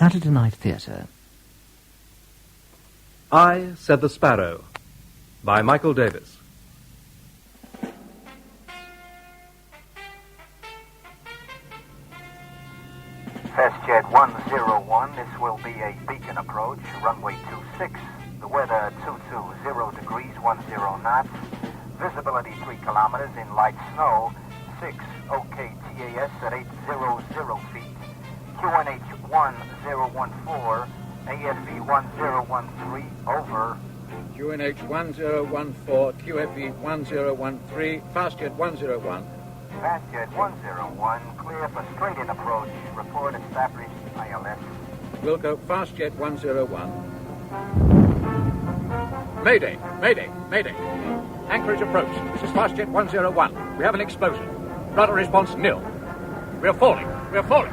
Saturday Night Theatre. I Said the Sparrow by Michael Davies. Fastjet 101, this will be a beacon approach, runway 26. The weather 220 degrees, 10 knots. Visibility 3 kilometers in light snow. 6 OKTAS at 800 feet. QNH 1014, AFV 1013, over. QNH 1014, QFE 1013, Fastjet 101. Fastjet 101, clear for straight-in approach. Report established ILS. Wilco, Fastjet 101. Mayday, mayday, mayday. Anchorage approach. This is Fastjet 101. We have an explosion. Rudder response nil. We're falling. We're falling.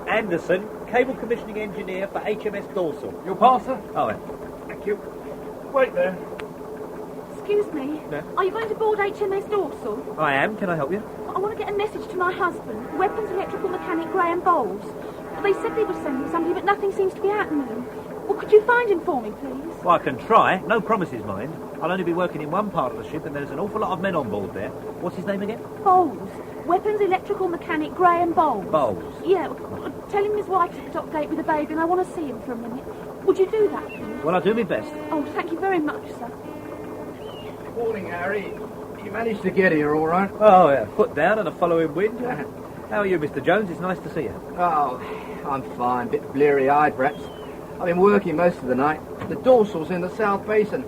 Anderson, cable commissioning engineer for HMS Dorsal. Your parcel? Oh, yeah. Thank you. Wait there. Excuse me. Yeah? Are you going to board HMS Dorsal? I am. Can I help you? I want to get a message to my husband, weapons electrical mechanic Graham Bowles. They said they were sending somebody, but nothing seems to be happening. Well, could you find him for me, please? Well, I can try. No promises, mind. I'll only be working in one part of the ship, and there's an awful lot of men on board there. What's his name again? Bowles. Weapons electrical mechanic Graham Bowles. Bowles? Yeah, tell him his wife's at the dock gate with a baby, and I want to see him for a minute. Would you do that, please? Well, I'll do my best. Oh, thank you very much, sir. Morning, Harry. You managed to get here all right? Oh, yeah. Foot down and a following wind. How are you, Mr. Jones? It's nice to see you. Oh, I'm fine. Bit bleary-eyed, perhaps. I've been working most of the night. The dorsal's in the South Basin.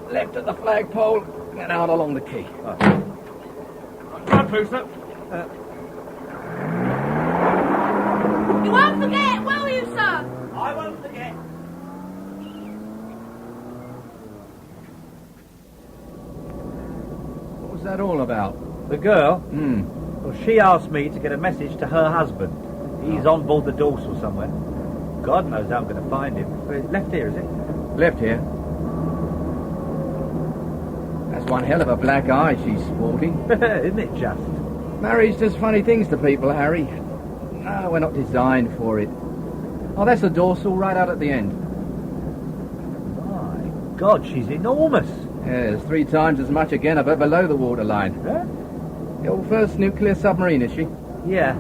Left at the flagpole and out along the quay. Oh. Run through, sir. You won't forget, will you, sir? I won't forget. What was that all about? The girl? Well, she asked me to get a message to her husband. He's on board the Dorsal somewhere. God knows how I'm going to find him. Left here, is it? Left here. That's one hell of a black eye she's sporting. Isn't it just? Marriage does funny things to people, Harry. No, we're not designed for it. Oh, that's the dorsal right out at the end. My God, she's enormous. Yeah, there's 3 times as much again of her below the waterline. Huh? Your first nuclear submarine, is she? Yeah.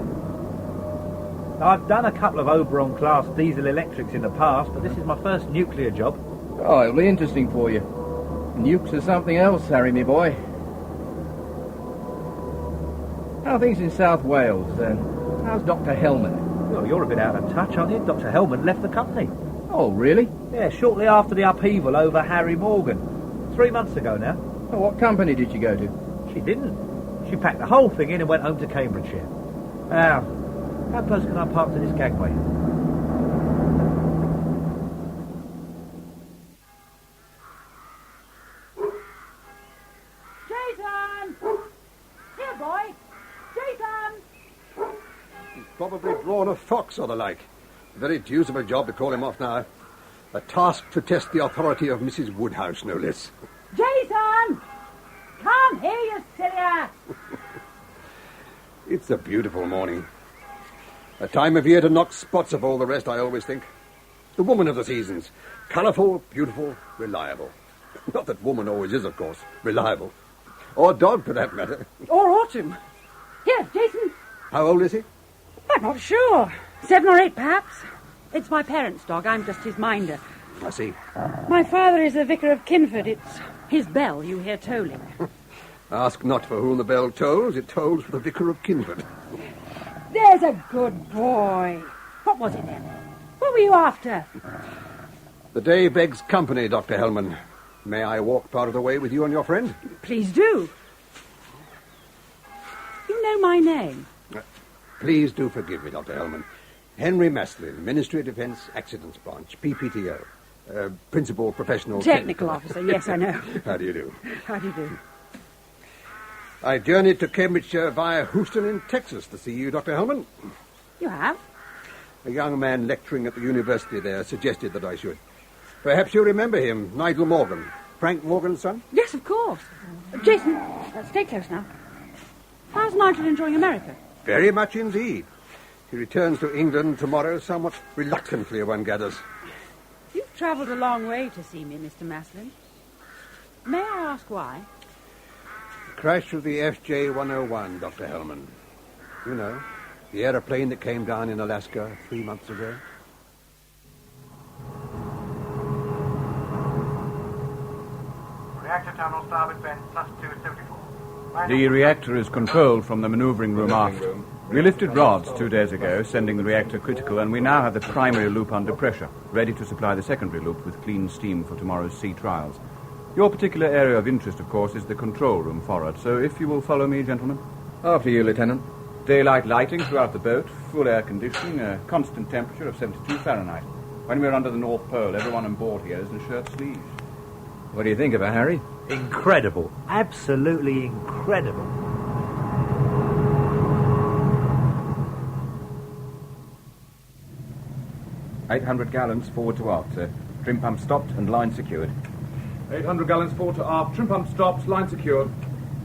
I've done a couple of Oberon-class diesel electrics in the past, but this is my first nuclear job. Oh, it'll be interesting for you. Nukes are something else, Harry, me boy. How are things in South Wales? How's Dr. Hellman? Well, you're a bit out of touch, aren't you? Dr. Hellman left the company. Oh, really? Yeah, shortly after the upheaval over Harry Morgan. 3 months ago now. Oh, what company did you go to? She didn't. She packed the whole thing in and went home to Cambridgeshire. Now, how close can I park to this gangway? Jason! Here, boy! Jason! He's probably drawn a fox or the like. Very deuce of a job to call him off now. A task to test the authority of Mrs. Woodhouse, no less. Jason! Come here, you silly ass! It's a beautiful morning. A time of year to knock spots of all the rest, I always think. The woman of the seasons. Colourful, beautiful, reliable. Not that woman always is, of course, reliable. Or dog, for that matter. Or Autumn. Here, Jason. How old is he? I'm not sure. 7 or 8, perhaps. It's my parents' dog. I'm just his minder. I see. My father is the vicar of Kinford. It's his bell you hear tolling. Ask not for whom the bell tolls. It tolls for the vicar of Kinford. There's a good boy. What was it then? What were you after? The day begs company, Dr. Hellman. May I walk part of the way with you and your friend? Please do. You know my name. Please do forgive me, Dr. Hellman. Henry Maslin, Ministry of Defence Accidents Branch, PPTO. Principal Professional... Technical Officer, yes, I know. How do you do? How do you do? I journeyed to Cambridgeshire via Houston in Texas to see you, Dr. Hellman. You have? A young man lecturing at the university there suggested that I should. Perhaps you remember him, Nigel Morgan. Frank Morgan's son? Yes, of course. Jason, stay close now. How's Nigel enjoying America? Very much indeed. He returns to England tomorrow, somewhat reluctantly, one gathers. You've travelled a long way to see me, Mr. Maslin. May I ask why? The crash of the FJ-101, Dr. Hellman. You know, the aeroplane that came down in Alaska 3 months ago. Reactor terminal starboard vent, plus 274. The reactor is controlled from the manoeuvring room aft. We lifted rods 2 days ago, sending the reactor critical, and we now have the primary loop under pressure, ready to supply the secondary loop with clean steam for tomorrow's sea trials. Your particular area of interest, of course, is the control room forward, so if you will follow me, gentlemen. After you, Lieutenant. Daylight lighting throughout the boat, full air conditioning, a constant temperature of 72 Fahrenheit. When we're under the North Pole, everyone on board here is in shirt sleeves. What do you think of her, Harry? Incredible. Absolutely incredible. $800 gallons forward to aft, sir. Trim pump stopped and line secured. 800 gallons forward to aft. Trim pump stopped, line secured.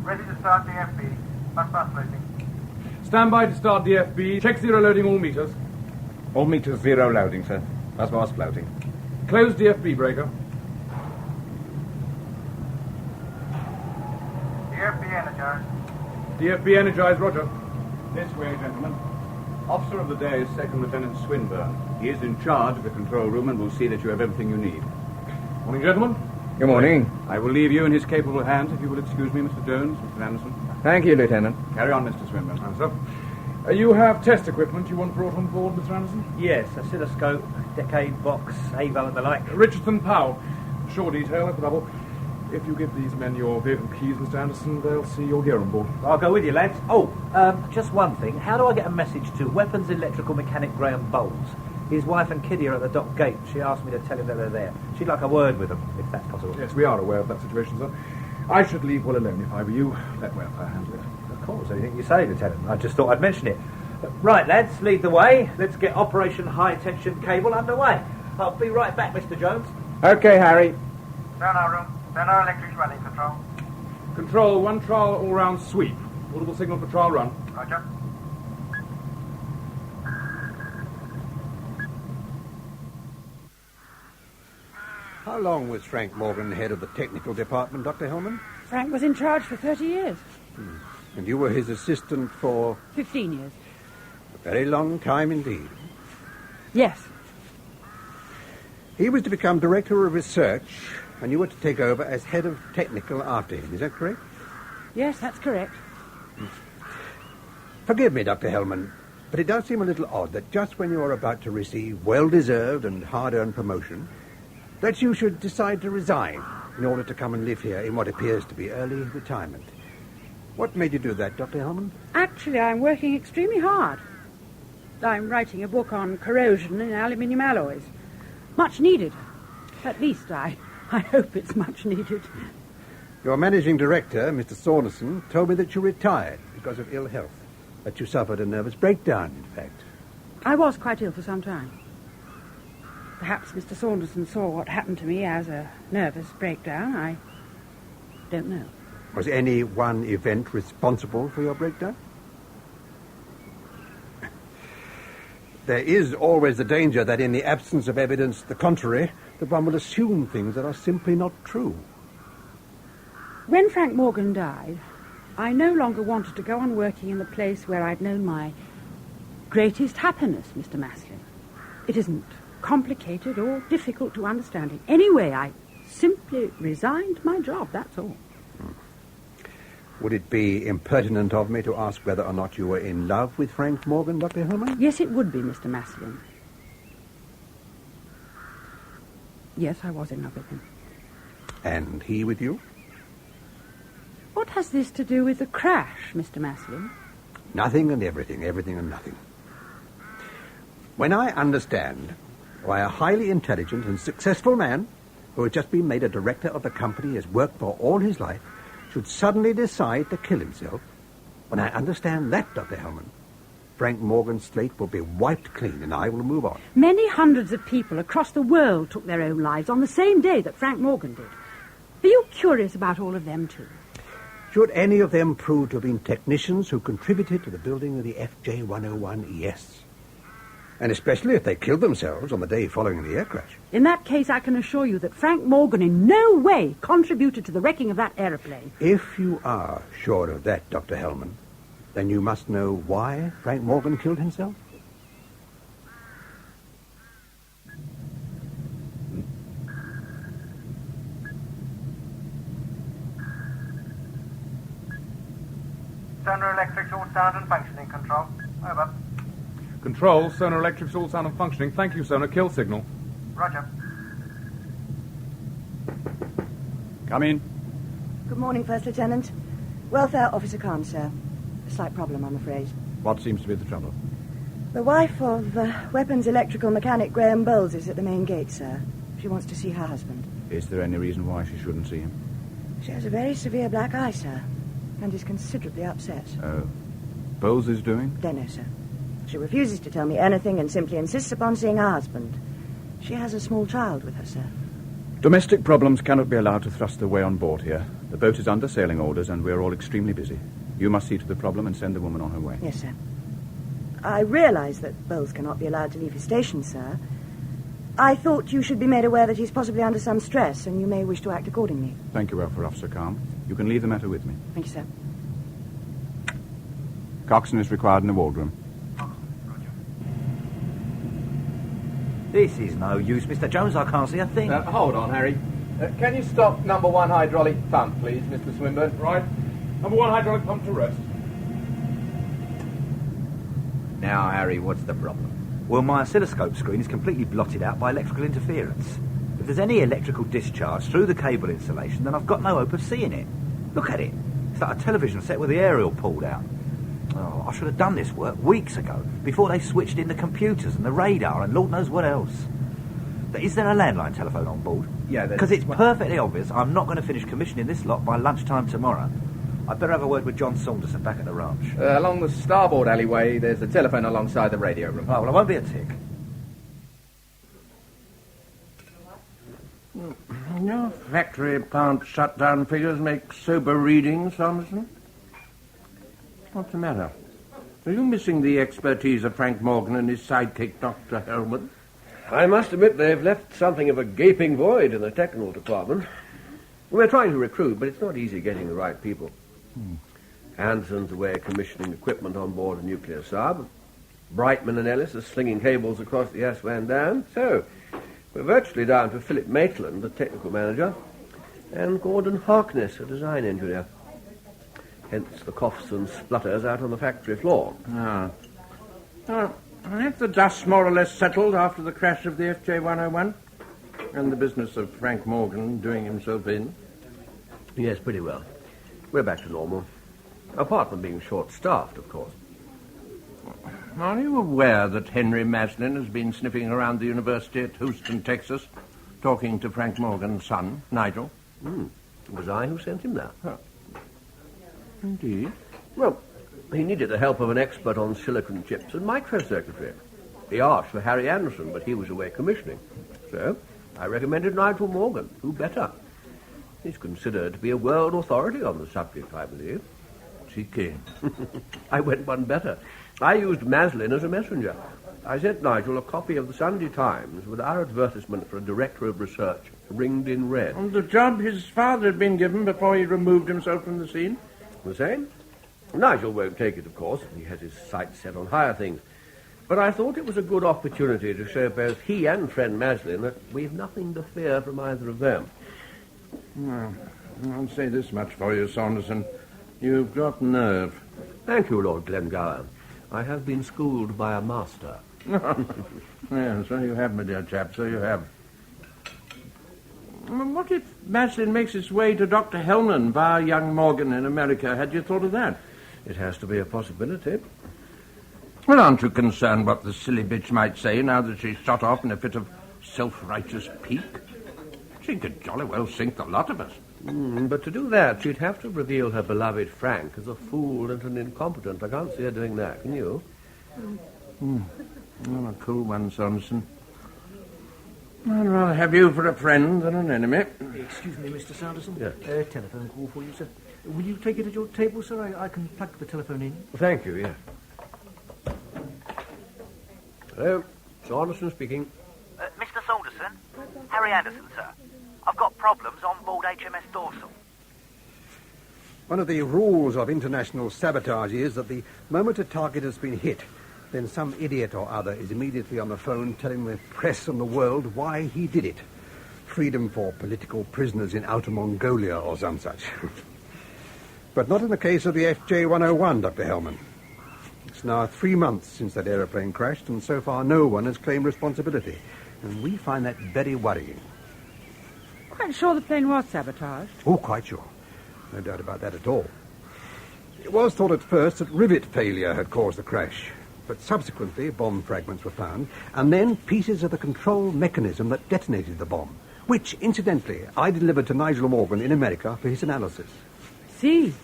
Ready to start DFB. Bus loading. Stand by to start DFB. Check zero loading all meters. All meters zero loading, sir. Bus floating. Close DFB breaker. DFB energized. DFB energized, roger. This way, gentlemen. Officer of the day is Second Lieutenant Swinburne. He is in charge of the control room and will see that you have everything you need. Morning, gentlemen. Good morning. I will leave you in his capable hands, if you will excuse me, Mr. Jones, Mr. Anderson. Thank you, Lieutenant. Carry on, Mr. Swinburne. Sir. You have test equipment you want brought on board, Mr. Anderson? Yes, oscilloscope, decade box, AVO and the like. Richardson Powell. Sure detail at the double. If you give these men your vehicle keys, Mr. Anderson, they'll see you're here on board. I'll go with you, lads. Oh, just one thing. How do I get a message to Weapons Electrical Mechanic Graham Bowles? His wife and kiddie are at the dock gate. She asked me to tell him that they're there. She'd like a word with them, if that's possible. Yes, we are aware of that situation, sir. I should leave well alone if I were you. Let welfare handle it. Of course, anything you say, Lieutenant. I just thought I'd mention it. Right, lads, lead the way. Let's get Operation High Tension Cable underway. I'll be right back, Mr. Jones. Okay, Harry. Sonar room. Sonar electrics running. Control. Control, one trial all-round sweep. Audible signal for trial run. Roger. How long was Frank Morgan head of the technical department, Dr. Hellman? Frank was in charge for 30 years. And you were his assistant for 15 years. a very long time indeed. Yes. He was to become director of research, and you were to take over as head of technical after him. Is that correct? Yes, that's correct. Forgive me, Dr. Hellman, but it does seem a little odd that just when you are about to receive well-deserved and hard-earned promotion, that you should decide to resign in order to come and live here in what appears to be early retirement. What made you do that, Dr. Hellman? Actually, I'm working extremely hard. I'm writing a book on corrosion in aluminium alloys. Much needed. At least I hope it's much needed. Your managing director, Mr. Saunderson, told me that you retired because of ill health, that you suffered a nervous breakdown, in fact. I was quite ill for some time. Perhaps Mr. Saunderson saw what happened to me as a nervous breakdown. I don't know. Was any one event responsible for your breakdown? There is always the danger that in the absence of evidence to the contrary, that one will assume things that are simply not true. When Frank Morgan died, I no longer wanted to go on working in the place where I'd known my greatest happiness, Mr. Maslin. It isn't complicated or difficult to understand in any way. I simply resigned my job, that's all. Would it be impertinent of me to ask whether or not you were in love with Frank Morgan, Dr. Hellman? Yes, it would be, Mr. Maslin. Yes, I was in love with him. And he with you? What has this to do with the crash, Mr. Maslin? Nothing and everything, everything and nothing. When I understand why a highly intelligent and successful man who has just been made a director of the company he has worked for all his life should suddenly decide to kill himself, when I understand that, Dr. Hellman, Frank Morgan's slate will be wiped clean and I will move on. Many hundreds of people across the world took their own lives on the same day that Frank Morgan did. Are you curious about all of them, too? Should any of them prove to have been technicians who contributed to the building of the FJ-101, yes. And especially if they killed themselves on the day following the air crash. In that case, I can assure you that Frank Morgan in no way contributed to the wrecking of that aeroplane. If you are sure of that, Dr. Hellman, then you must know why Frank Morgan killed himself. Sonar electrics all sound and functioning, Control. Over. Control, sonar electrics all sound and functioning. Thank you, sonar. Kill signal. Roger. Come in. Good morning, First Lieutenant. Welfare Officer Khan, sir. A slight problem, I'm afraid. What seems to be the trouble? The wife of weapons electrical mechanic Graham Bowles is at the main gate, sir. She wants to see her husband. Is there any reason why she shouldn't see him? She has a very severe black eye, sir, and is considerably upset. Oh. Bowles is doing? Don't know, sir. She refuses to tell me anything and simply insists upon seeing her husband. She has a small child with her, sir. Domestic problems cannot be allowed to thrust their way on board here. The boat is under sailing orders and we're all extremely busy. You must see to the problem and send the woman on her way. Yes, sir. I realise that Bowles cannot be allowed to leave his station, sir. I thought you should be made aware that he's possibly under some stress and you may wish to act accordingly. Thank you, Welfare Officer Calm. You can leave the matter with me. Thank you, sir. Coxswain is required in the wardroom. This is no use, Mr. Jones. I can't see a thing. Hold on, Harry. Can you stop number 1 hydraulic pump, please, Mr. Swinburne? Right. Number 1 hydraulic pump to rest. Now, Harry, what's the problem? Well, my oscilloscope screen is completely blotted out by electrical interference. If there's any electrical discharge through the cable insulation, then I've got no hope of seeing it. Look at it. It's like a television set with the aerial pulled out. Oh, I should have done this work weeks ago, before they switched in the computers and the radar and Lord knows what else. But is there a landline telephone on board? Yeah, because it's perfectly obvious I'm not going to finish commissioning this lot by lunchtime tomorrow. I'd better have a word with John Saunderson back at the ranch. Along the starboard alleyway, there's a telephone alongside the radio room. Oh, well, I won't be a tick. Your factory plant shutdown figures make sober reading, Saunderson. What's the matter? Are you missing the expertise of Frank Morgan and his sidekick, Dr. Hellman? I must admit they've left something of a gaping void in the technical department. We're trying to recruit, but it's not easy getting the right people. Hanson's away commissioning equipment on board a nuclear sub. Brightman and Ellis are slinging cables across the S. Van Dam. So, we're virtually down to Philip Maitland, the technical manager, and Gordon Harkness, a design engineer. Hence the coughs and splutters out on the factory floor. If the dust more or less settled after the crash of the FJ-101 and the business of Frank Morgan doing himself in? Yes, pretty well. We're back to normal. Apart from being short-staffed, of course. Are you aware that Henry Maslin has been sniffing around the university at Houston, Texas, talking to Frank Morgan's son, Nigel? It was I who sent him there. Oh. Indeed? Well, he needed the help of an expert on silicon chips and microcircuitry. He asked for Harry Anderson, but he was away commissioning. So, I recommended Nigel Morgan. Who better? He's considered to be a world authority on the subject, I believe. Cheeky. I went one better. I used Maslin as a messenger. I sent Nigel a copy of the Sunday Times with our advertisement for a director of research. ringed in red. And the job his father had been given before he removed himself from the scene? The same? Nigel won't take it, of course. He has his sights set on higher things. But I thought it was a good opportunity to show both he and friend Maslin that we've nothing to fear from either of them. Well, I'll say this much for you, Saunderson. You've got nerve. Thank you, Lord Glengower. I have been schooled by a master. Yeah, so you have, my dear chap, so you have. What if Maslin makes its way to Dr. Hellman via young Morgan in America? Had you thought of that? It has to be a possibility. Well, aren't you concerned what the silly bitch might say now that she's shot off in a fit of self-righteous pique? She could jolly well sink the lot of us. But to do that, she'd have to reveal her beloved Frank as a fool and an incompetent. I can't see her doing that, can you? Well, a cool one, Saunderson. I'd rather have you for a friend than an enemy. Excuse me, Mr. Sanderson. Yes. Telephone call for you, sir. Will you take it at your table, sir? I can plug the telephone in. Thank you, yes. Hello, Saunderson speaking. Mr. Saunderson? Harry Anderson, sir. I've got problems on board HMS Dorsal. One of the rules of international sabotage is that the moment a target has been hit, then some idiot or other is immediately on the phone telling the press and the world why he did it. Freedom for political prisoners in Outer Mongolia or some such. But not in the case of the FJ-101, Dr. Hellman. It's now 3 months since that aeroplane crashed, and so far no one has claimed responsibility. And we find that very worrying. Quite sure the plane was sabotaged? Oh, quite sure. No doubt about that at all. It was thought at first that rivet failure had caused the crash, but subsequently bomb fragments were found, and then pieces of the control mechanism that detonated the bomb, which, incidentally, I delivered to Nigel Morgan in America for his analysis. See.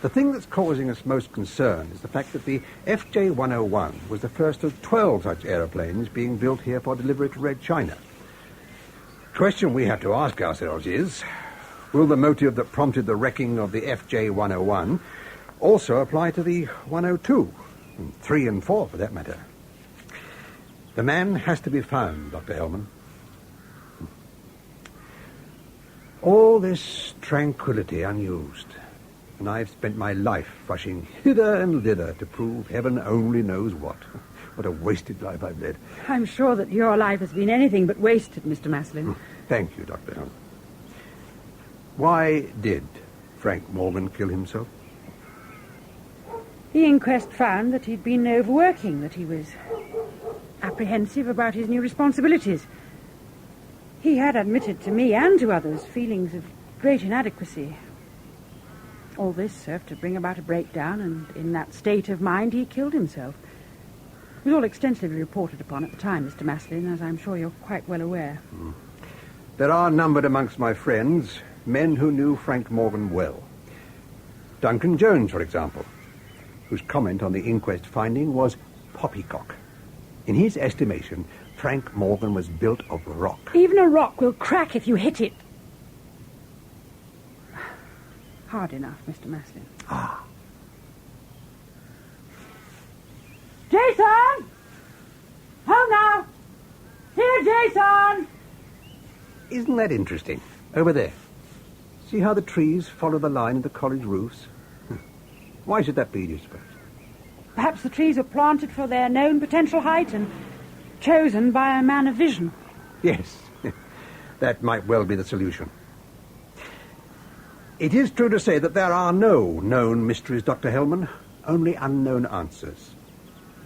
The thing that's causing us most concern is the fact that the FJ-101 was the first of 12 such aeroplanes being built here for delivery to Red China. The question we have to ask ourselves is, will the motive that prompted the wrecking of the FJ-101 also apply to the 102, and 3 and 4 for that matter? The man has to be found, Dr. Hellman. All this tranquility unused, and I've spent my life rushing hither and thither to prove heaven only knows what. What a wasted life I've led. I'm sure that your life has been anything but wasted, Mr. Maslin. Thank you, Dr. Hellman. Why did Frank Morgan kill himself? The inquest found that he'd been overworking, that he was apprehensive about his new responsibilities. He had admitted to me and to others feelings of great inadequacy. All this served to bring about a breakdown, and in that state of mind he killed himself. It was all extensively reported upon at the time, Mr. Maslin, as I'm sure you're quite well aware. There are numbered amongst my friends men who knew Frank Morgan well. Duncan Jones, for example, whose comment on the inquest finding was poppycock. In his estimation, Frank Morgan was built of rock. Even a rock will crack if you hit it. Hard enough, Mr. Maslin. Ah. Jason! Home now! Here, Jason! Isn't that interesting? Over there. See how the trees follow the line of the college roofs? Why should that be, do you suppose? Perhaps the trees are planted for their known potential height and chosen by a man of vision. Yes, that might well be the solution. It is true to say that there are no known mysteries, Dr. Hellman, only unknown answers.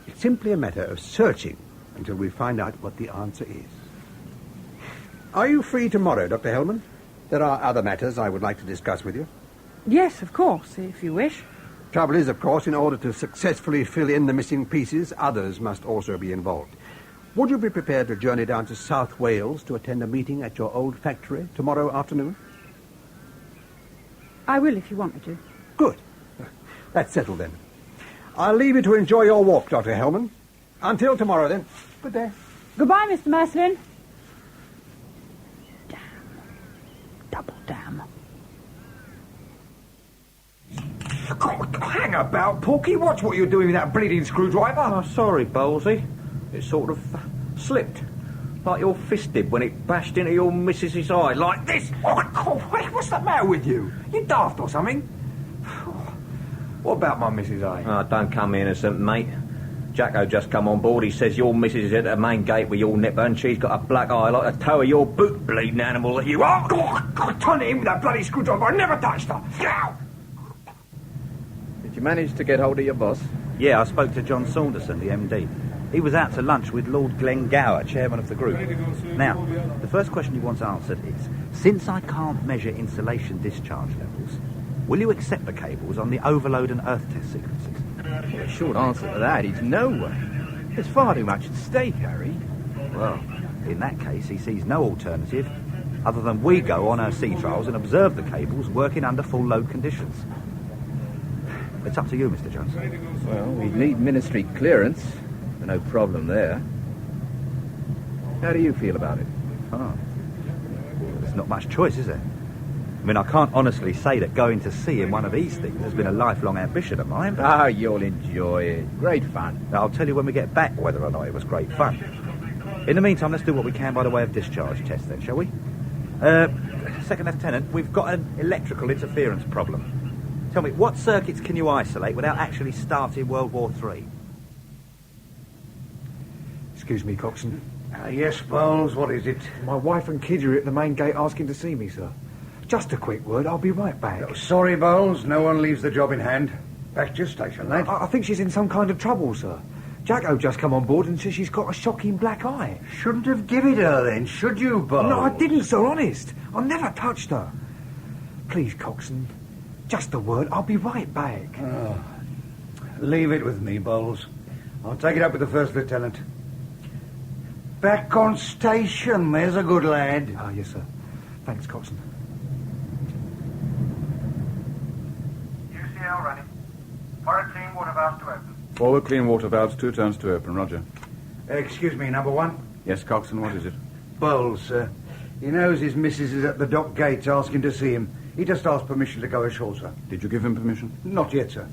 It's simply a matter of searching until we find out what the answer is. Are you free tomorrow, Dr. Hellman? There are other matters I would like to discuss with you. Yes, of course, if you wish. Trouble is, of course, in order to successfully fill in the missing pieces, others must also be involved. Would you be prepared to journey down to South Wales to attend a meeting at your old factory tomorrow afternoon? I will, if you want me to. Good. That's settled, then. I'll leave you to enjoy your walk, Dr. Hellman. Until tomorrow, then. Good day. Goodbye, Mr. Maslin. Damn. Double damn. God, hang about, Porky. Watch what you're doing with that bleeding screwdriver. Oh, sorry, Bowlesy. It sort of slipped. Like your fist did when it bashed into your missus's eye, like this. Oh, what's the matter with you? You daft or something? What about my missus' eye? Oh, don't come innocent, mate. Jacko just come on board. He says your missus is at the main gate with your nipper and she's got a black eye like the toe of your boot, bleeding animal that you are. Oh, turn it in with that bloody screwdriver. I never touched her. Did you manage to get hold of your boss? Yeah, I spoke to John Saunderson, the MD. He was out to lunch with Lord Glengower, chairman of the group. Now, the first question he wants answered is, since I can't measure insulation discharge levels, will you accept the cables on the overload and earth test sequences? Well, the short answer to that is no way. There's far too much at stake, Harry. Well, in that case, he sees no alternative other than we go on our sea trials and observe the cables working under full load conditions. It's up to you, Mr. Johnson. Well, we need ministry clearance. No problem there. How do you feel about it? Oh. There's not much choice, is there? I mean, I can't honestly say that going to sea in one of these things has been a lifelong ambition of mine. Ah, you'll enjoy it. Great fun. I'll tell you when we get back whether or not it was great fun. In the meantime, let's do what we can by the way of discharge test then, shall we? Second Lieutenant, we've got an electrical interference problem. Tell me, what circuits can you isolate without actually starting World War III? Excuse me, Coxswain. Yes, Bowles, what is it? My wife and kids are at the main gate asking to see me, sir. Just a quick word, I'll be right back. Oh, sorry, Bowles, no one leaves the job in hand. Back to your station, lad. I think she's in some kind of trouble, sir. Jacko just come on board and says she's got a shocking black eye. Shouldn't have given it her then, should you, Bowles? No, I didn't, sir, honest. I never touched her. Please, Coxswain, just a word, I'll be right back. Oh. Leave it with me, Bowles. I'll take it up with the First Lieutenant. Back on station, there's a good lad. Ah, yes, sir. Thanks, Coxswain. UCL running. Forward clean water valves to open. Forward clean water valves, 2 turns to open. Roger. Excuse me, number 1. Yes, Coxswain, what is it? Bowles, sir. He knows his missus is at the dock gates asking to see him. He just asked permission to go ashore, sir. Did you give him permission? Not yet, sir.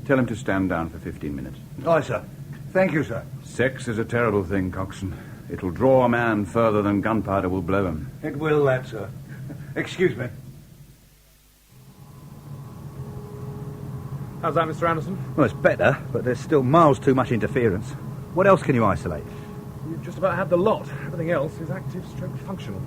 Tell him to stand down for 15 minutes. Aye, sir. Thank you, sir. Sex is a terrible thing, Coxswain. It'll draw a man further than gunpowder will blow him. It will, that, sir. Excuse me. How's that, Mr. Anderson? Well, it's better, but there's still miles too much interference. What else can you isolate? You've just about had the lot. Everything else is active stroke functional.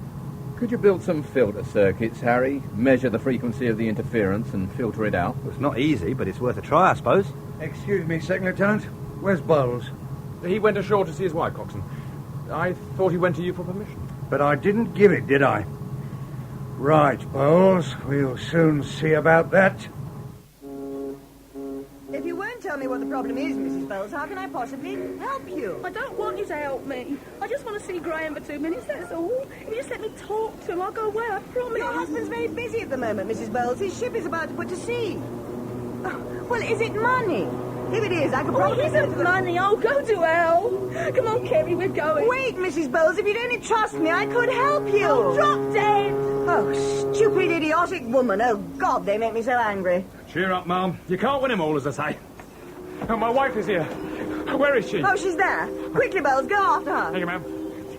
Could you build some filter circuits, Harry? Measure the frequency of the interference and filter it out? Well, it's not easy, but it's worth a try, I suppose. Excuse me, Second Lieutenant. Where's Bowles? He went ashore to see his wife, Coxswain. I thought he went to you for permission. But I didn't give it, did I? Right, Bowles. We'll soon see about that. If you won't tell me what the problem is, Mrs. Bowles, how can I possibly help you? I don't want you to help me. I just want to see Graham for 2 minutes, that's all. If you just let me talk to him, I'll go away, I promise. Your husband's very busy at the moment, Mrs. Bowles. His ship is about to put to sea. Oh, well, is it money? If it is, I could probably... Oh, it isn't money. Oh, go to hell. Come on, Kerry, we're going. Wait, Mrs. Bowles, if you'd only trust me, I could help you. Oh, drop dead. Oh, stupid, idiotic woman. Oh, God, they make me so angry. Cheer up, Mum. You can't win him all, as I say. Oh, my wife is here. Where is she? Oh, she's there. Quickly, Bowles, go after her. Thank you, ma'am.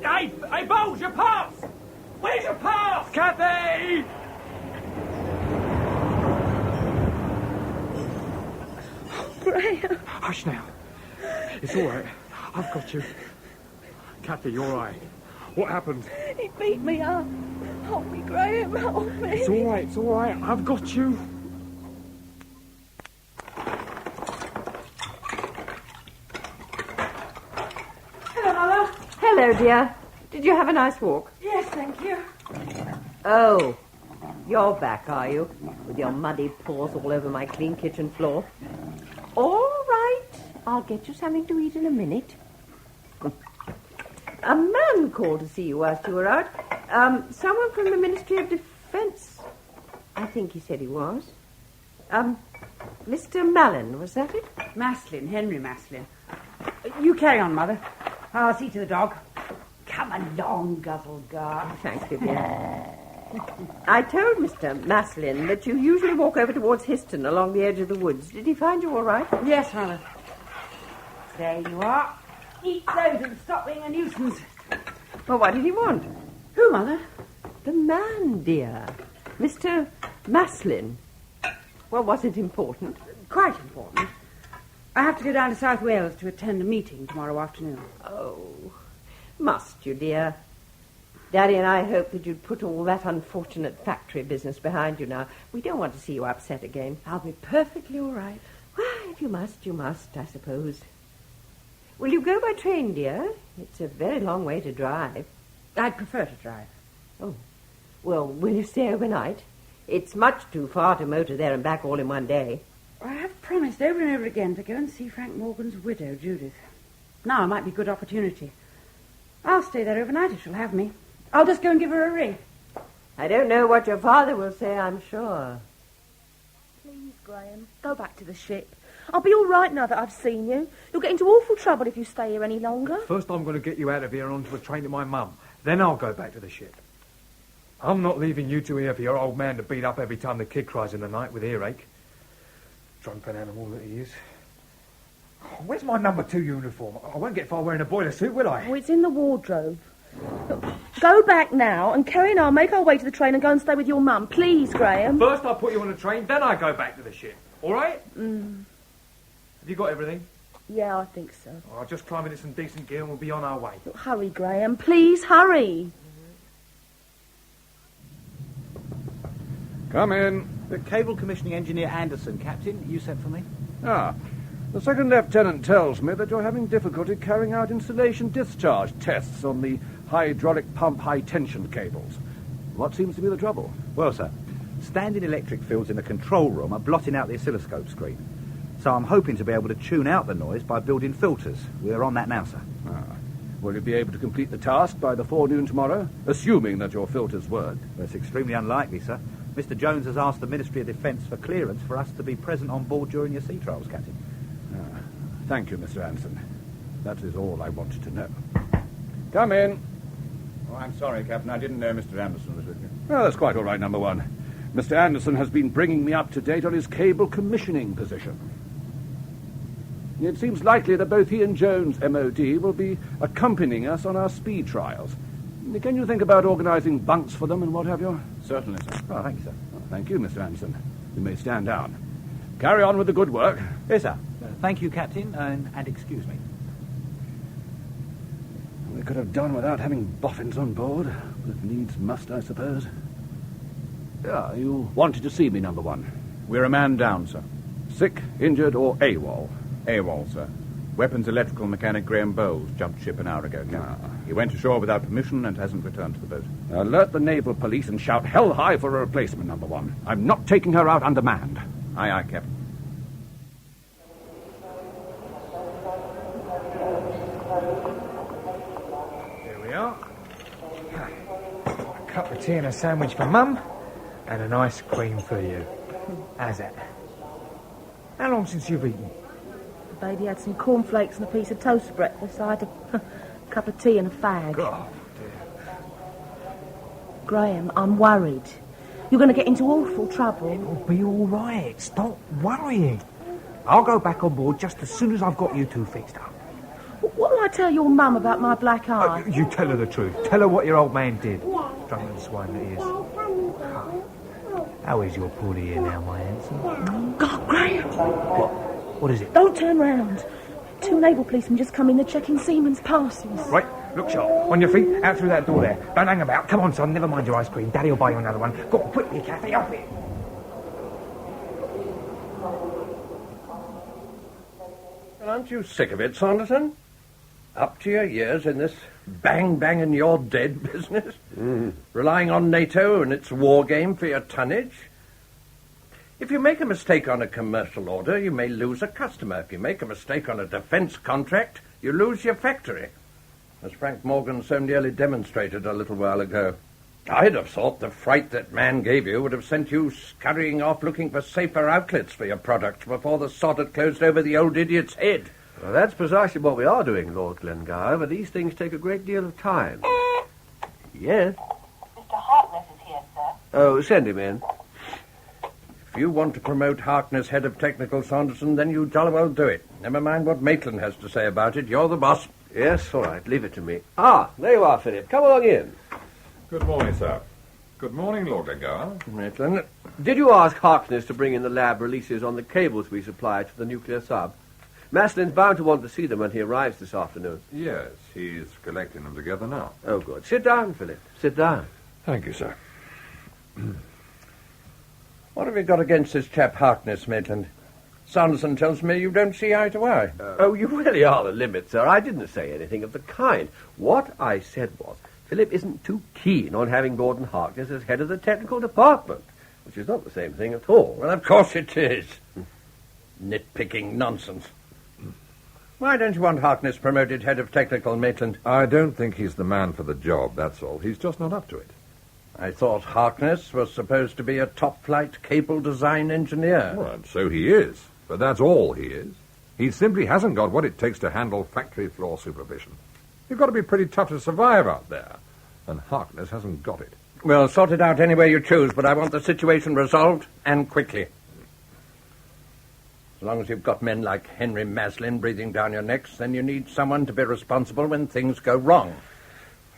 Hey, Bowles, your pass! Where's your pass? Kathy! Graham. Hush now. It's all right. I've got you. Kathy, you're all right. What happened? He beat me up. Help me, Graham, help me. It's all right, it's all right. I've got you. Hello, Mother. Hello, dear. Did you have a nice walk? Yes, thank you. Oh, you're back, are you? With your muddy paws all over my clean kitchen floor. All right. I'll get you something to eat in a minute. A man called to see you whilst you were out. Someone from the Ministry of Defence. I think he said he was. Mr. Mallon, was that it? Maslin, Henry Maslin. You carry on, Mother. I'll see to the dog. Come along, Guzzlegar. Thank you, dear. I told Mr. Maslin that you usually walk over towards Histon along the edge of the woods. Did he find you all right? Yes, Mother. There you are. Eat those and stop being a nuisance. Well, what did he want? Who, Mother? The man, dear. Mr. Maslin. Well, was it important? Quite important. I have to go down to South Wales to attend a meeting tomorrow afternoon. Oh, must you, dear? Daddy and I hoped that you'd put all that unfortunate factory business behind you now. We don't want to see you upset again. I'll be perfectly all right. Well, if you must, I suppose. Will you go by train, dear? It's a very long way to drive. I'd prefer to drive. Oh, well, will you stay overnight? It's much too far to motor there and back all in one day. I have promised over and over again to go and see Frank Morgan's widow, Judith. Now might be a good opportunity. I'll stay there overnight if she'll have me. I'll just go and give her a ring. I don't know what your father will say, I'm sure. Please, Graham, go back to the ship. I'll be all right now that I've seen you. You'll get into awful trouble if you stay here any longer. First I'm going to get you out of here and onto a train to my mum. Then I'll go back to the ship. I'm not leaving you two here for your old man to beat up every time the kid cries in the night with earache. Drunken animal that he is. Oh, where's my number 2 uniform? I won't get far wearing a boiler suit, will I? Oh, it's in the wardrobe. Look, go back now, and Kerry and I'll make our way to the train and go and stay with your mum. Please, Graham. First I'll put you on a train, then I go back to the ship. All right? Have you got everything? Yeah, I think so. Oh, I'll just climb into some decent gear and we'll be on our way. Look, hurry, Graham. Please, hurry. Come in. The cable commissioning engineer Anderson, Captain, you sent for me? Ah, the second lieutenant tells me that you're having difficulty carrying out installation discharge tests on the hydraulic pump high-tension cables. What seems to be the trouble? Well, sir, standing electric fields in the control room are blotting out the oscilloscope screen. So I'm hoping to be able to tune out the noise by building filters. We're on that now, sir. Ah. Will you be able to complete the task by the forenoon tomorrow, assuming that your filters work? Well, it's extremely unlikely, sir. Mr. Jones has asked the Ministry of Defence for clearance for us to be present on board during your sea trials, Captain. Ah. Thank you, Mr. Anderson. That is all I wanted to know. Come in. Oh, I'm sorry, Captain. I didn't know Mr. Anderson was with you. Oh, that's quite all right, number 1. Mr. Anderson has been bringing me up to date on his cable commissioning position. It seems likely that both he and Jones, MOD, will be accompanying us on our speed trials. Can you think about organising bunks for them and what have you? Certainly, sir. Oh, thank you, sir. Oh, thank you, Mr. Anderson. You may stand down. Carry on with the good work. Yes, sir. Thank you, Captain, and excuse me. We could have done without having boffins on board, but if needs must, I suppose. Yeah, you wanted to see me, number 1. We're a man down, sir. Sick, injured, or AWOL? AWOL, sir. Weapons electrical mechanic Graham Bowles jumped ship an hour ago, Captain. He went ashore without permission and hasn't returned to the boat. Alert the naval police and shout hell high for a replacement, number 1. I'm not taking her out undermanned. Aye, aye, Captain. Here we are. A cup of tea and a sandwich for Mum, and an ice cream for you. How's that? How long since you've eaten? The baby had some cornflakes and a piece of toast for breakfast. I had a cup of tea and a fag. Oh, dear. Graham, I'm worried. You're going to get into awful trouble. It'll be all right. Stop worrying. I'll go back on board just as soon as I've got you two fixed up. What will I tell your mum about my black eye? You tell her the truth. Tell her what your old man did. Drunken swine that he is. How is your poor ear now, my handsome? God, Graham! What is it? Don't turn round. 2 naval policemen just come in. They're checking seamen's passes. Right, look sharp. On your feet, out through that door there. Don't hang about. Come on, son, never mind your ice cream. Daddy will buy you another one. Go on, quickly, Kathy, off it. Aren't you sick of it, Saunderson? Up to your ears in this bang bang and you're dead business? Relying on NATO and its war game for your tonnage? If you make a mistake on a commercial order, you may lose a customer. If you make a mistake on a defence contract, you lose your factory, as Frank Morgan so nearly demonstrated a little while ago. I'd have thought the fright that man gave you would have sent you scurrying off looking for safer outlets for your product before the sod had closed over the old idiot's head. Well, that's precisely what we are doing, Lord Glengarry, but these things take a great deal of time. Yes? Mr. Harkness is here, sir. Oh, send him in. If you want to promote Harkness head of technical, Saunderson, then you jolly well do it. Never mind what Maitland has to say about it. You're the boss. Yes, all right. Leave it to me. Ah, there you are, Philip. Come along in. Good morning, sir. Good morning, Lord Glengower. Maitland, did you ask Harkness to bring in the lab releases on the cables we supplied to the nuclear sub? Maslin's bound to want to see them when he arrives this afternoon. Yes, he's collecting them together now. Oh, good. Sit down, Philip. Sit down. Thank you, sir. What have you got against this chap Harkness, Maitland? Sanderson tells me you don't see eye to eye. Oh, you really are the limit, sir. I didn't say anything of the kind. What I said was, Philip isn't too keen on having Gordon Harkness as head of the technical department, which is not the same thing at all. Well, of course it is. Nitpicking nonsense. Why don't you want Harkness promoted head of technical, Maitland? I don't think he's the man for the job, that's all. He's just not up to it. I thought Harkness was supposed to be a top-flight cable design engineer. Well, and so he is. But that's all he is. He simply hasn't got what it takes to handle factory floor supervision. You've got to be pretty tough to survive out there. And Harkness hasn't got it. Well, sort it out any way you choose, but I want the situation resolved, and quickly. As long as you've got men like Henry Maslin breathing down your necks, then you need someone to be responsible when things go wrong.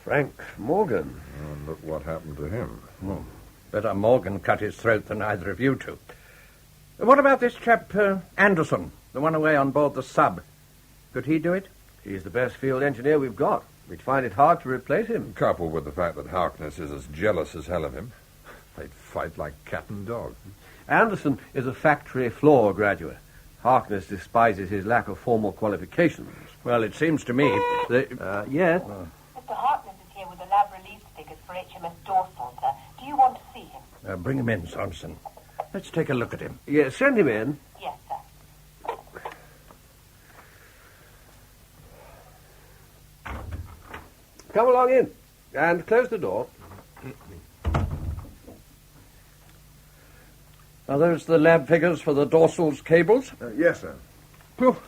Frank Morgan. Oh, look what happened to him. Oh, better Morgan cut his throat than either of you two. What about this chap, Anderson, the one away on board the sub? Could he do it? He's the best field engineer we've got. We'd find it hard to replace him. Coupled with the fact that Harkness is as jealous as hell of him, they'd fight like cat and dog. Anderson is a factory floor graduate. Harkness despises his lack of formal qualifications. Well, it seems to me that... yes? Mr. Harkness is here with the lab release figures for HMS Dorsal, sir. Do you want to see him? Bring him in, Sanderson. Let's take a look at him. Yes, send him in. Yes, sir. Come along in. And close the door. Are those the lab figures for the Dorsal's cables? Yes, sir. Oh,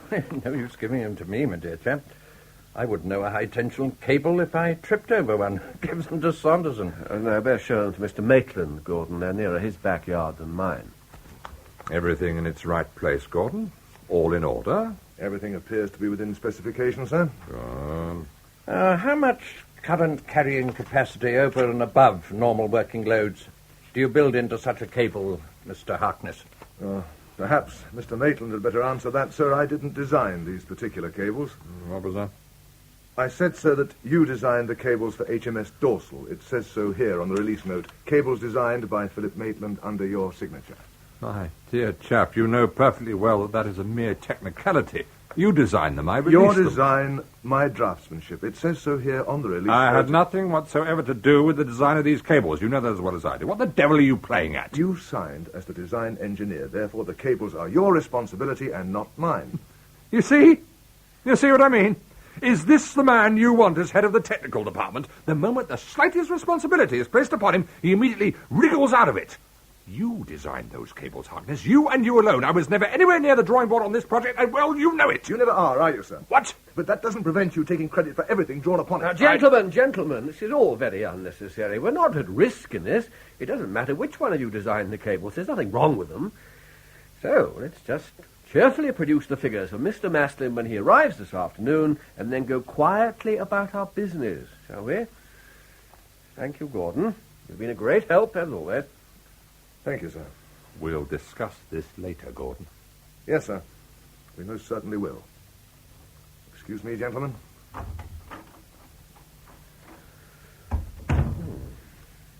no use giving them to me, my dear chap. I wouldn't know a high-tension cable if I tripped over one. Give them to Sanderson. No, best show them to Mr. Maitland, Gordon. They're nearer his backyard than mine. Everything in its right place, Gordon. All in order. Everything appears to be within specification, sir. How much current carrying capacity over and above normal working loads do you build into such a cable, Mr. Harkness? Perhaps Mr. Maitland had better answer that, sir. I didn't design these particular cables. What was that? I said, sir, that you designed the cables for HMS Dorsal. It says so here on the release note. Cables designed by Philip Maitland under your signature. My dear chap, you know perfectly well that is a mere technicality. You designed them, I released Your them. design, my draftsmanship. It says so here on the release. I had nothing whatsoever to do with the design of these cables. You know that as well as I do. What the devil are you playing at? You signed as the design engineer. Therefore, the cables are your responsibility and not mine. You see? You see what I mean? Is this the man you want as head of the technical department? The moment the slightest responsibility is placed upon him, he immediately wriggles out of it. You designed those cables, Harkness. You and you alone. I was never anywhere near the drawing board on this project, and, well, you know it. You never are you, sir? What? But that doesn't prevent you taking credit for everything drawn upon it. Now, gentlemen, this is all very unnecessary. We're not at risk in this. It doesn't matter which one of you designed the cables. There's nothing wrong with them. So, let's just cheerfully produce the figures of Mr. Maslin when he arrives this afternoon, and then go quietly about our business, shall we? Thank you, Gordon. You've been a great help, as always. Thank you, sir. We'll discuss this later, Gordon. Yes, sir. We most certainly will. Excuse me, gentlemen.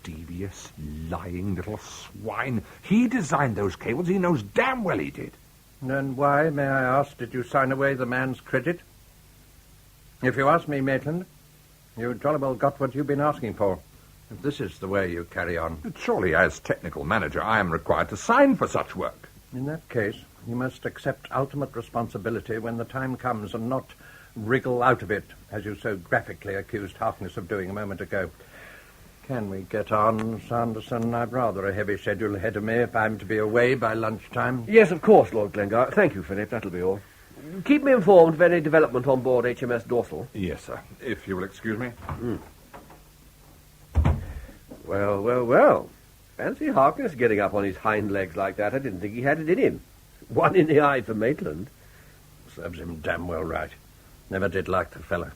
Devious, lying little swine. He designed those cables. He knows damn well he did. Then why, may I ask, did you sign away the man's credit? If you ask me, Maitland, you jolly well got what you've been asking for. If this is the way you carry on. But surely, as technical manager, I am required to sign for such work. In that case, you must accept ultimate responsibility when the time comes and not wriggle out of it, as you so graphically accused Harkness of doing a moment ago. Can we get on, Sanderson? I've rather a heavy schedule ahead of me if I'm to be away by lunchtime. Yes, of course, Lord Glengar. Thank you, Philip. That'll be all. Keep me informed of any development on board HMS Dorsal. Yes, sir. If you will excuse me. Well. Fancy Harkness getting up on his hind legs like that. I didn't think he had it in him. One in the eye for Maitland. Serves him damn well right. Never did like the fella.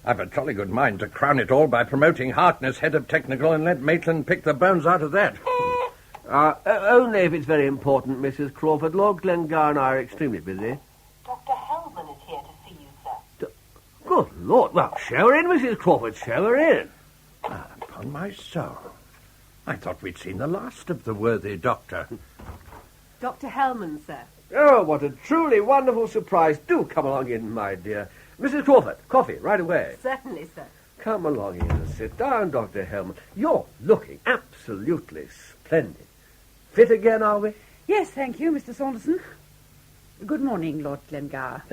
I've a jolly good mind to crown it all by promoting Harkness head of technical and let Maitland pick the bones out of that. Only if it's very important, Mrs. Crawford. Lord Glengar and I are extremely busy. Dr. Hellman is here to see you, sir. Good Lord. Well, show her in, Mrs. Crawford. Show her in. Upon my soul. I thought we'd seen the last of the worthy doctor. Dr. Hellman, sir. Oh, what a truly wonderful surprise. Do come along in, my dear. Mrs. Crawford, coffee, right away. Certainly, sir. Come along in and sit down, Dr. Hellman. You're looking absolutely splendid. Fit again, are we? Yes, thank you, Mr. Saunderson. Good morning, Lord Glengar.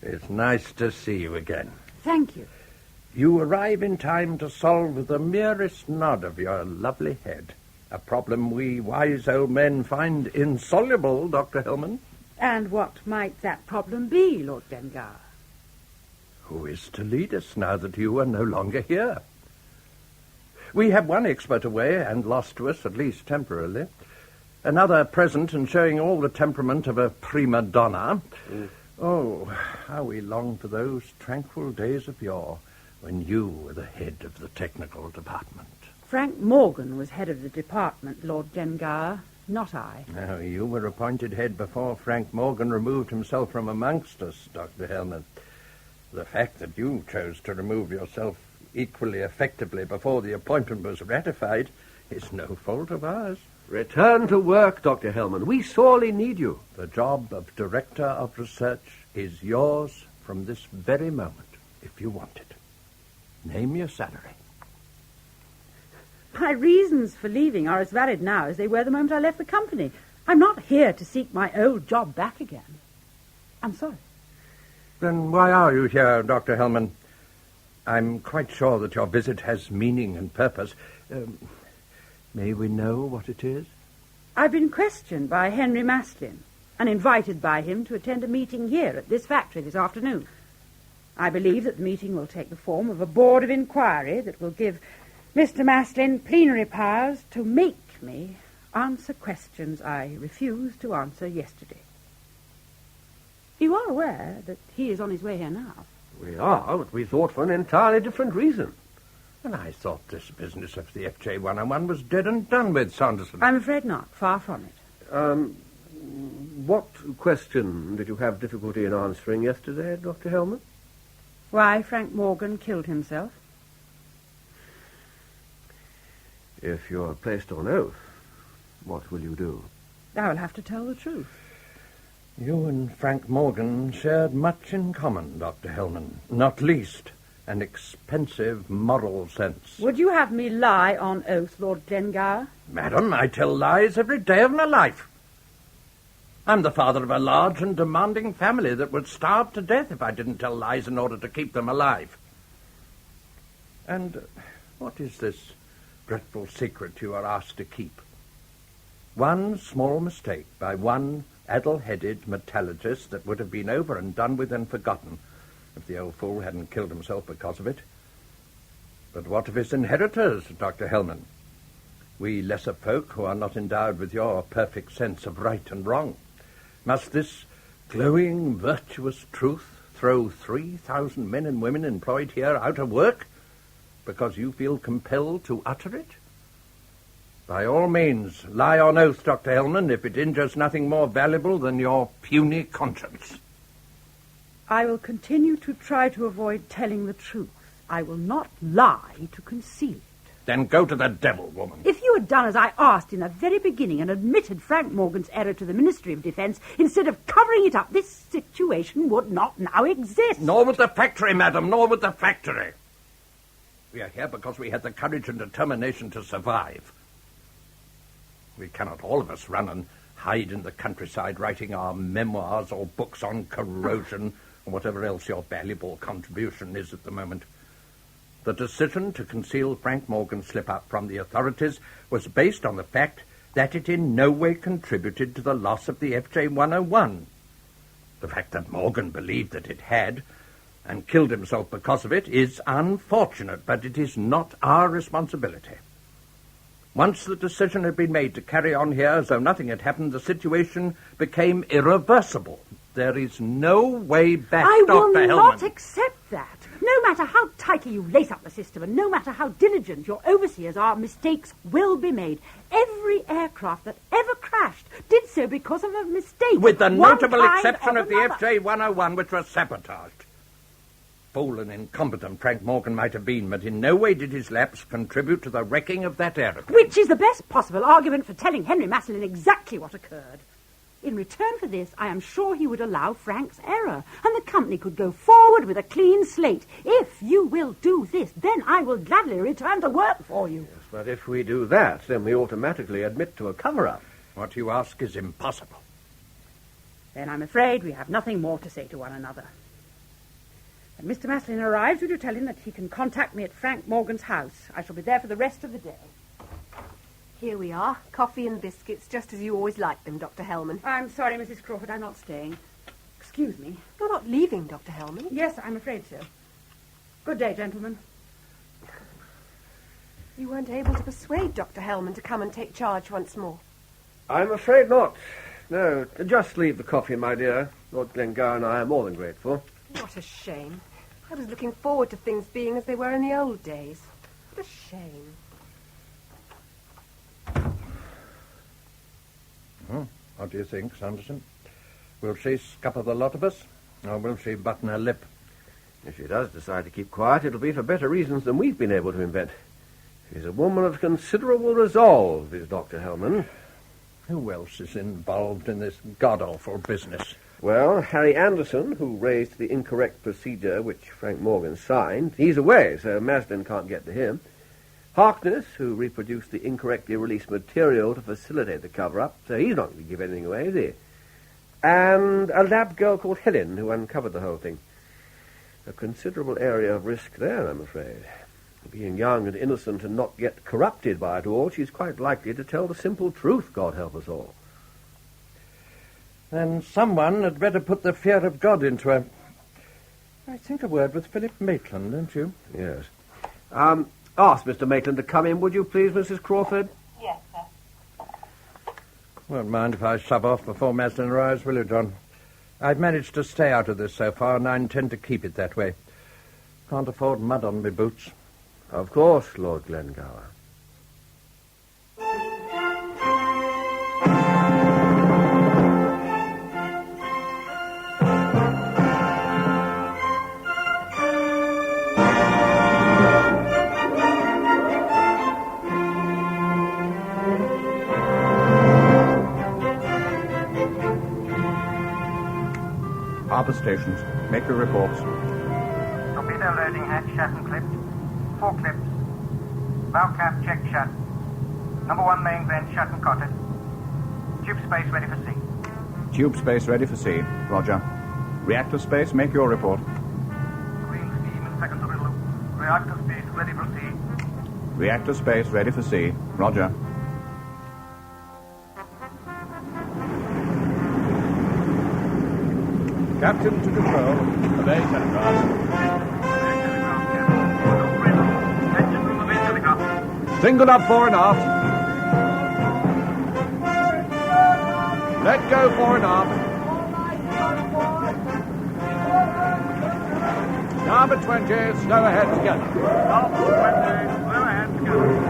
It's nice to see you again. Thank you. You arrive in time to solve with the merest nod of your lovely head a problem we wise old men find insoluble, Dr. Hellman. And what might that problem be, Lord Glengar? Who is to lead us now that you are no longer here? We have one expert away and lost to us, at least temporarily. Another present and showing all the temperament of a prima donna. Oh, how we long for those tranquil days of yore when you were the head of the technical department. Frank Morgan was head of the department, Lord Glengar, not I. No, you were appointed head before Frank Morgan removed himself from amongst us, Dr. Hellman. The fact that you chose to remove yourself equally effectively before the appointment was ratified is no fault of ours. Return to work, Dr. Hellman. We sorely need you. The job of Director of Research is yours from this very moment, if you want it. Name your salary. My reasons for leaving are as valid now as they were the moment I left the company. I'm not here to seek my old job back again. I'm sorry. Then why are you here, Dr. Hellman? I'm quite sure that your visit has meaning and purpose. May we know what it is? I've been questioned by Henry Maslin and invited by him to attend a meeting here at this factory this afternoon. I believe that the meeting will take the form of a board of inquiry that will give Mr. Maslin plenary powers to make me answer questions I refused to answer yesterday. You are aware that he is on his way here now? We are, but we thought for an entirely different reason. And I thought this business of the FJ 101 was dead and done with, Saunderson. I'm afraid not. Far from it. What question did you have difficulty in answering yesterday, Dr. Hellman? Why Frank Morgan killed himself. If you're placed on oath, what will you do? I will have to tell the truth. You and Frank Morgan shared much in common, Dr. Hellman. Not least an expensive moral sense. Would you have me lie on oath, Lord Glengar? Madam, I tell lies every day of my life. I'm the father of a large and demanding family that would starve to death if I didn't tell lies in order to keep them alive. And what is this dreadful secret you are asked to keep? One small mistake by one addle-headed metallurgist that would have been over and done with and forgotten if the old fool hadn't killed himself because of it. But what of his inheritors, Dr. Hellman? We lesser folk who are not endowed with your perfect sense of right and wrong. Must this glowing, virtuous truth throw 3,000 men and women employed here out of work because you feel compelled to utter it? By all means, lie on oath, Dr. Hellman, if it injures nothing more valuable than your puny conscience. I will continue to try to avoid telling the truth. I will not lie to conceal it. Then go to the devil, woman. If you had done as I asked in the very beginning and admitted Frank Morgan's error to the Ministry of Defence, instead of covering it up, this situation would not now exist. Nor would the factory, madam, nor would the factory. We are here because we had the courage and determination to survive. We cannot all of us run and hide in the countryside writing our memoirs or books on corrosion or whatever else your valuable contribution is at the moment. The decision to conceal Frank Morgan's slip-up from the authorities was based on the fact that it in no way contributed to the loss of the FJ 101. The fact that Morgan believed that it had and killed himself because of it is unfortunate, but it is not our responsibility. Once the decision had been made to carry on here as though nothing had happened, the situation became irreversible. There is no way back, Dr. Hellman. I will not accept that. No matter how tightly you lace up the system and no matter how diligent your overseers are, mistakes will be made. Every aircraft that ever crashed did so because of a mistake. With the one notable kind exception of the another. FJ-101, which was sabotaged. Fool and incompetent Frank Morgan might have been, but in no way did his lapse contribute to the wrecking of that aeroplane. Which is the best possible argument for telling Henry Maslin exactly what occurred. In return for this, I am sure he would allow Frank's error, and the company could go forward with a clean slate. If you will do this, then I will gladly return to work for you. Yes, but if we do that, then we automatically admit to a cover-up. What you ask is impossible. Then I'm afraid we have nothing more to say to one another. When Mr. Maslin arrives, will you tell him that he can contact me at Frank Morgan's house? I shall be there for the rest of the day. Here we are. Coffee and biscuits, just as you always liked them, Dr. Hellman. I'm sorry, Mrs. Crawford, I'm not staying. Excuse me. You're not leaving, Dr. Hellman? Yes, I'm afraid so. Good day, gentlemen. You weren't able to persuade Dr. Hellman to come and take charge once more. I'm afraid not. No, just leave the coffee, my dear. Lord Glengower and I are more than grateful. What a shame. I was looking forward to things being as they were in the old days. What a shame. What do you think, Sanderson? Will she scupper the lot of us, or will she button her lip? If she does decide to keep quiet, it'll be for better reasons than we've been able to invent. She's a woman of considerable resolve, is Dr. Hellman. Who else is involved in this god-awful business? Well, Harry Anderson, who raised the incorrect procedure which Frank Morgan signed, he's away, so Maslin can't get to him. Harkness, who reproduced the incorrectly released material to facilitate the cover-up, so he's not going to give anything away, is he? And a lab girl called Helen, who uncovered the whole thing. A considerable area of risk there, I'm afraid. Being young and innocent and not yet corrupted by it all, she's quite likely to tell the simple truth, God help us all. Then someone had better put the fear of God into her. I think a word with Philip Maitland, don't you? Yes. Ask Mr. Maitland to come in, would you please, Mrs. Crawford? Yes, sir. Won't mind if I shove off before Maslin arrives, will you, John? I've managed to stay out of this so far, and I intend to keep it that way. Can't afford mud on my boots. Of course, Lord Glengower. Harbour stations. Make your reports. Torpedo loading hatch shut and clipped. 4 clips. Bow cap checked shut. Number 1 main vent shut and cotted. Tube space ready for sea. Tube space ready for sea. Roger. Reactor space, make your report. Green steam in secondary loop. Reactor space ready for sea. Reactor space ready for sea. Roger. Captain to control. Obey telegraph. Single up fore and aft. Let go fore and aft. Starboard 20, slow ahead together. Starboard 20, slow ahead together.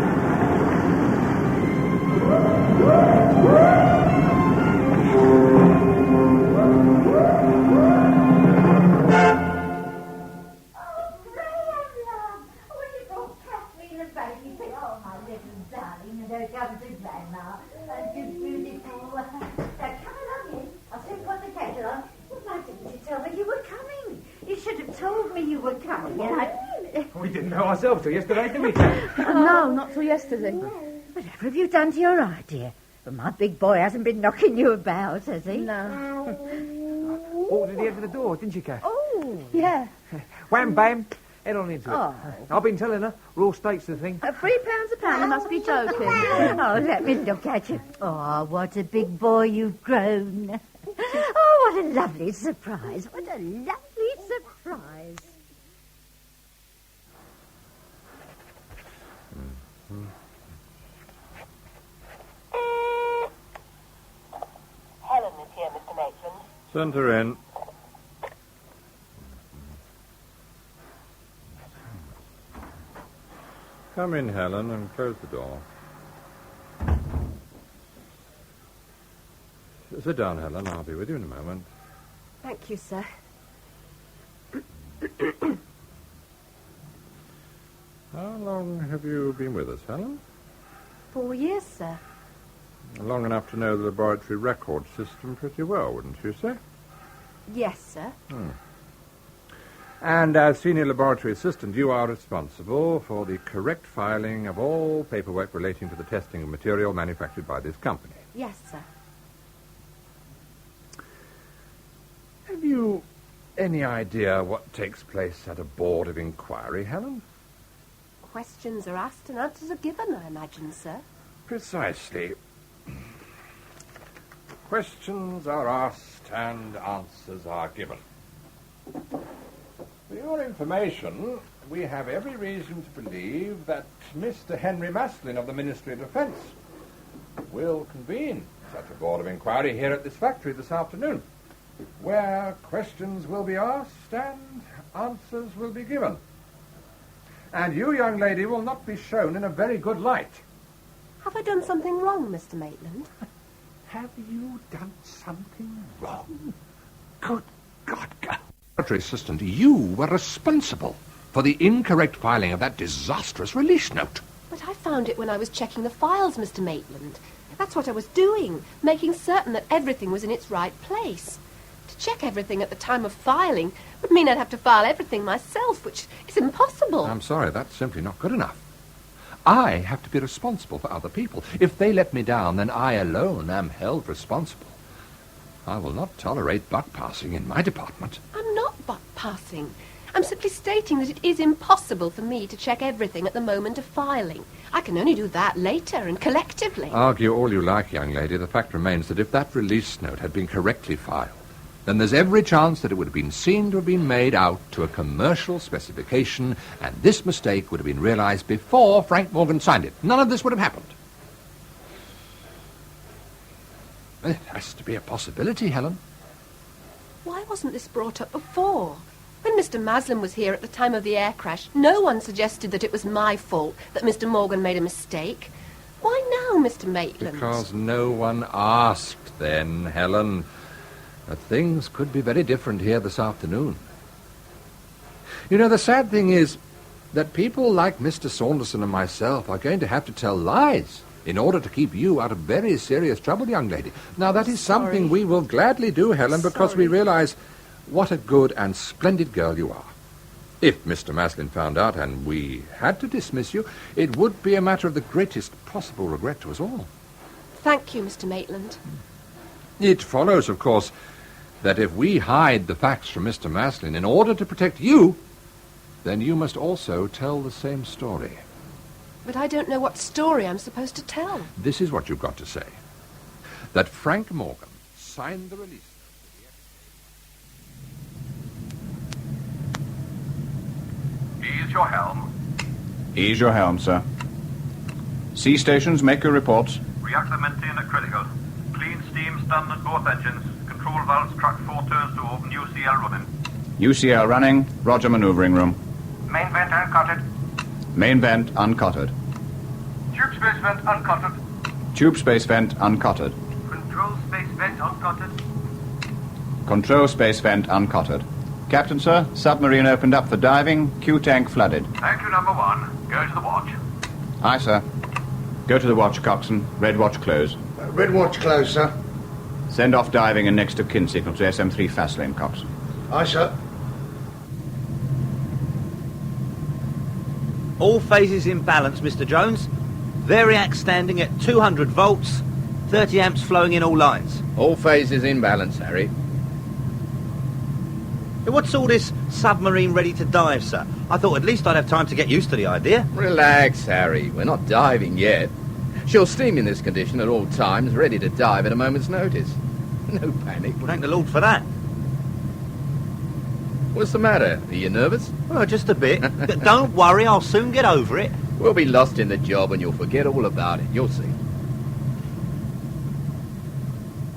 We didn't know ourselves till yesterday, did we? No, not till yesterday. Whatever have you done to your eye, dear? But my big boy hasn't been knocking you about, has he? No. Walked to the end of the door, didn't you, Kath? Oh, yeah. Wham, bam, head on into it. Oh. I've been telling her, raw steaks the thing. £3 a pound, you must be joking. Oh, let me look at you. Oh, what a big boy you've grown. Oh, what a lovely surprise. What a lovely surprise. Helen is here, Mr. Maitland. Send her in. Come in, Helen, and close the door. Sit down, Helen. I'll be with you in a moment. Thank you, sir. How long have you been with us, Helen? 4 years, sir. Long enough to know the laboratory record system pretty well, wouldn't you say? Yes, sir. And as senior laboratory assistant, you are responsible for the correct filing of all paperwork relating to the testing of material manufactured by this company. Yes, sir. Have you any idea what takes place at a board of inquiry, Helen? Questions are asked and answers are given, I imagine, sir. Precisely. Questions are asked and answers are given. For your information, we have every reason to believe that Mr. Henry Maslin of the Ministry of Defence will convene such a board of inquiry here at this factory this afternoon, where questions will be asked and answers will be given. And you, young lady, will not be shown in a very good light. Have I done something wrong, Mr. Maitland? Have you done something wrong? Good God, laboratory assistant, you were responsible for the incorrect filing of that disastrous release note. But I found it when I was checking the files, Mr. Maitland. That's what I was doing, making certain that everything was in its right place. To check everything at the time of filing would mean I'd have to file everything myself, which is impossible. I'm sorry, that's simply not good enough. I have to be responsible for other people. If they let me down, then I alone am held responsible. I will not tolerate buck-passing in my department. I'm not buck-passing. I'm simply stating that it is impossible for me to check everything at the moment of filing. I can only do that later and collectively. Argue all you like, young lady. The fact remains that if that release note had been correctly filed, then there's every chance that it would have been seen to have been made out to a commercial specification, and this mistake would have been realized before Frank Morgan signed it. None of this would have happened. It has to be a possibility, Helen. Why wasn't this brought up before? When Mr. Maslin was here at the time of the air crash, no one suggested that it was my fault that Mr. Morgan made a mistake. Why now, Mr. Maitland? Because no one asked then, Helen. But things could be very different here this afternoon. You know, the sad thing is that people like Mr. Saunderson and myself are going to have to tell lies in order to keep you out of very serious trouble, young lady. Now, that is something we will gladly do, Helen, because we realize what a good and splendid girl you are. If Mr. Maslin found out and we had to dismiss you, it would be a matter of the greatest possible regret to us all. Thank you, Mr. Maitland. It follows, of course, that if we hide the facts from Mr. Maslin in order to protect you, then you must also tell the same story. But I don't know what story I'm supposed to tell. This is what you've got to say. That Frank Morgan signed the release. Ease your helm. Ease your helm, sir. Sea stations, make your reports. Reactor maintain at critical. Clean steam stun at both engines. Control valves track 4 turns to open. UCL running. UCL running. Roger, manoeuvring room. Main vent uncutted. Main vent uncutted. Tube space vent uncutted. Tube space vent uncutted. Control space vent uncutted. Control space vent uncutted. Captain, sir, submarine opened up for diving. Q-tank flooded. Thank you, number 1. Go to the watch. Aye, sir. Go to the watch, coxswain. Red watch close. Red watch close, sir. Send off diving and next of kin signal to SM3 Fastlane, coxswain. Aye, sir. All phases in balance, Mr. Jones. Variac standing at 200 volts, 30 amps flowing in all lines. All phases in balance, Harry. What's all this submarine ready to dive, sir? I thought at least I'd have time to get used to the idea. Relax, Harry. We're not diving yet. She'll steam in this condition at all times, ready to dive at a moment's notice. No panic. Well, thank the Lord for that. What's the matter? Are you nervous? Oh, just a bit. Don't worry, I'll soon get over it. We'll be lost in the job and you'll forget all about it. You'll see.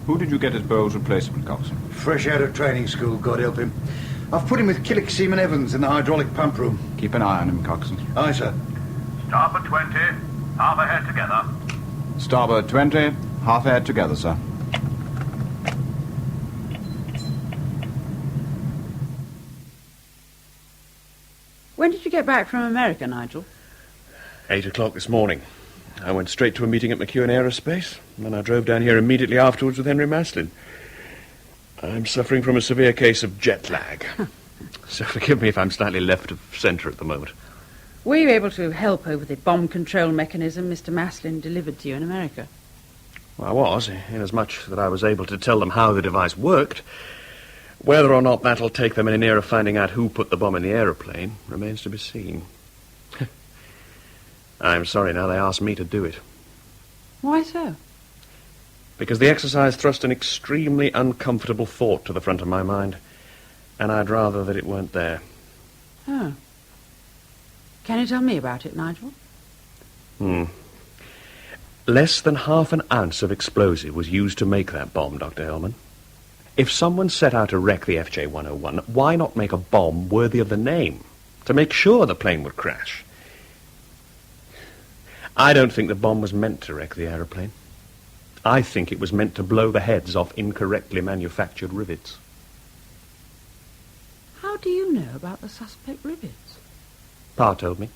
Who did you get as Bowles' replacement, coxswain? Fresh out of training school, God help him. I've put him with Killick Seaman Evans in the hydraulic pump room. Keep an eye on him, coxswain. Aye, sir. Starboard 20, half ahead together. Starboard 20, half ahead together, sir. When did you get back from America, Nigel? 8 o'clock this morning. I went straight to a meeting at McEwen Aerospace, and then I drove down here immediately afterwards with Henry Maslin. I'm suffering from a severe case of jet lag. So forgive me if I'm slightly left of centre at the moment. Were you able to help over the bomb control mechanism Mr. Maslin delivered to you in America? Well, I was, inasmuch that I was able to tell them how the device worked. Whether or not that'll take them any nearer finding out who put the bomb in the aeroplane remains to be seen. I'm sorry now they asked me to do it. Why so? Because the exercise thrust an extremely uncomfortable thought to the front of my mind, and I'd rather that it weren't there. Oh. Can you tell me about it, Nigel? Less than half an ounce of explosive was used to make that bomb, Dr. Hellman. If someone set out to wreck the FJ-101, why not make a bomb worthy of the name, to make sure the plane would crash? I don't think the bomb was meant to wreck the aeroplane. I think it was meant to blow the heads off incorrectly manufactured rivets. How do you know about the suspect rivets? Pa told me.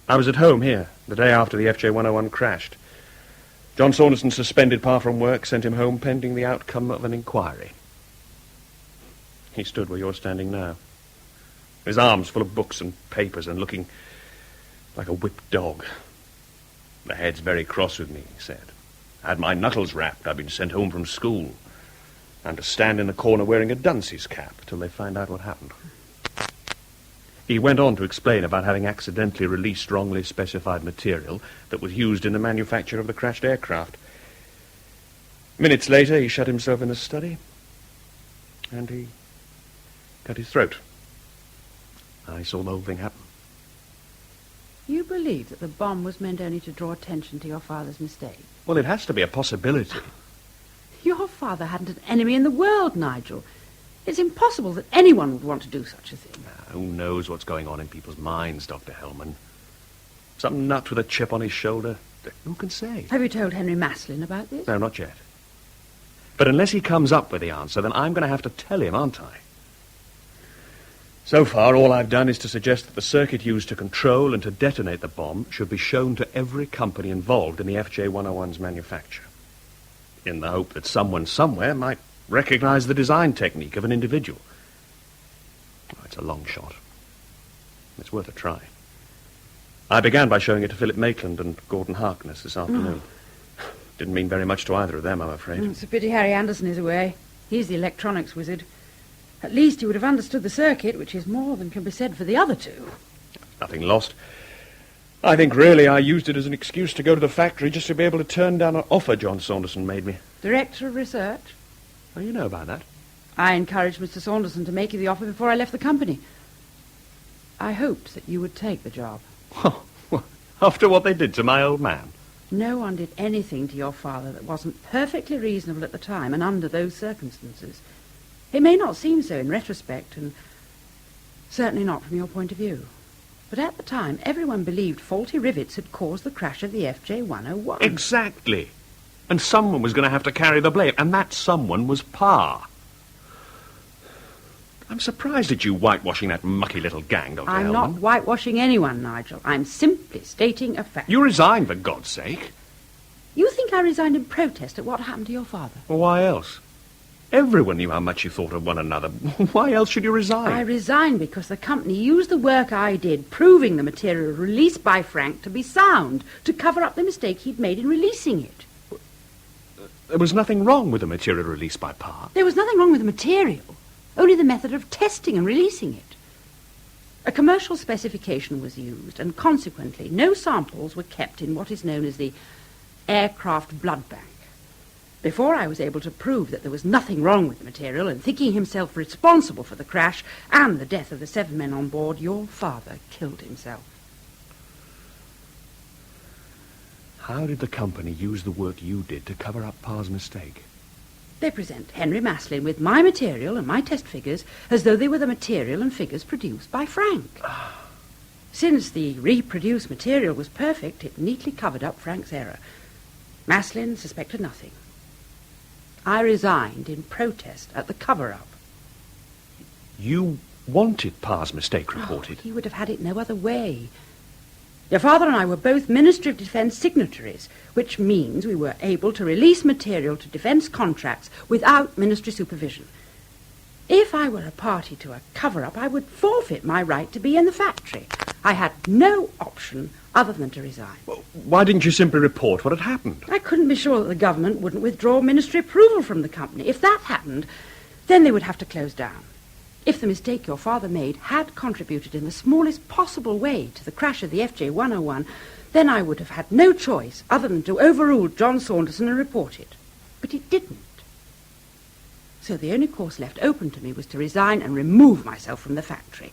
I was at home here, the day after the FJ-101 crashed. John Saunderson suspended Pa from work, sent him home pending the outcome of an inquiry. He stood where you're standing now, his arms full of books and papers and looking like a whipped dog. The head's very cross with me, he said. I had my knuckles rapped. I'd been sent home from school. I'm to stand in the corner wearing a dunce's cap till they find out what happened. He went on to explain about having accidentally released wrongly specified material that was used in the manufacture of the crashed aircraft. Minutes later, he shut himself in his study, and he cut his throat. I saw the whole thing happen. You believe that the bomb was meant only to draw attention to your father's mistake? Well, it has to be a possibility. Your father hadn't an enemy in the world, Nigel. It's impossible that anyone would want to do such a thing. Who knows what's going on in people's minds, Dr. Hellman? Some nut with a chip on his shoulder. Who can say? Have you told Henry Maslin about this? No, not yet. But unless he comes up with the answer, then I'm going to have to tell him, aren't I? So far, all I've done is to suggest that the circuit used to control and to detonate the bomb should be shown to every company involved in the FJ-101's manufacture, in the hope that someone somewhere might recognize the design technique of an individual. Oh, it's a long shot. It's worth a try. I began by showing it to Philip Maitland and Gordon Harkness this afternoon. Didn't mean very much to either of them, I'm afraid. It's a pity Harry Anderson is away. He's the electronics wizard. At least he would have understood the circuit, which is more than can be said for the other two. Nothing lost. I think really I used it as an excuse to go to the factory just to be able to turn down an offer John Saunderson made me. Director of Research? Oh, you know about that? I encouraged Mr. Saunderson to make you the offer before I left the company. I hoped that you would take the job. Oh, well, after what they did to my old man? No one did anything to your father that wasn't perfectly reasonable at the time and under those circumstances. It may not seem so in retrospect, and certainly not from your point of view. But at the time, everyone believed faulty rivets had caused the crash of the FJ-101. Exactly. And someone was going to have to carry the blame, and that someone was Pa. I'm surprised at you whitewashing that mucky little gang, Dr. I'm Hellman. not whitewashing anyone, Nigel. I'm simply stating a fact. You resigned, for God's sake. You think I resigned in protest at what happened to your father? Well, why else? Everyone knew how much you thought of one another. Why else should you resign? I resigned because the company used the work I did, proving the material released by Frank to be sound, to cover up the mistake he'd made in releasing it. There was nothing wrong with the material released by Pa. There was nothing wrong with the material, only the method of testing and releasing it. A commercial specification was used, and consequently no samples were kept in what is known as the aircraft blood bank. Before I was able to prove that there was nothing wrong with the material, and thinking himself responsible for the crash and the death of the 7 men on board, your father killed himself. How did the company use the work you did to cover up Pa's mistake? They present Henry Maslin with my material and my test figures as though they were the material and figures produced by Frank. Since the reproduced material was perfect, it neatly covered up Frank's error. Maslin suspected nothing. I resigned in protest at the cover-up. You wanted Pa's mistake reported? He would have had it no other way. Your father and I were both Ministry of Defence signatories, which means we were able to release material to defence contracts without ministry supervision. If I were a party to a cover-up, I would forfeit my right to be in the factory. I had no option other than to resign. Well, why didn't you simply report what had happened? I couldn't be sure that the government wouldn't withdraw ministry approval from the company. If that happened, then they would have to close down. If the mistake your father made had contributed in the smallest possible way to the crash of the FJ-101, then I would have had no choice other than to overrule John Saunderson and report it. But it didn't. So the only course left open to me was to resign and remove myself from the factory.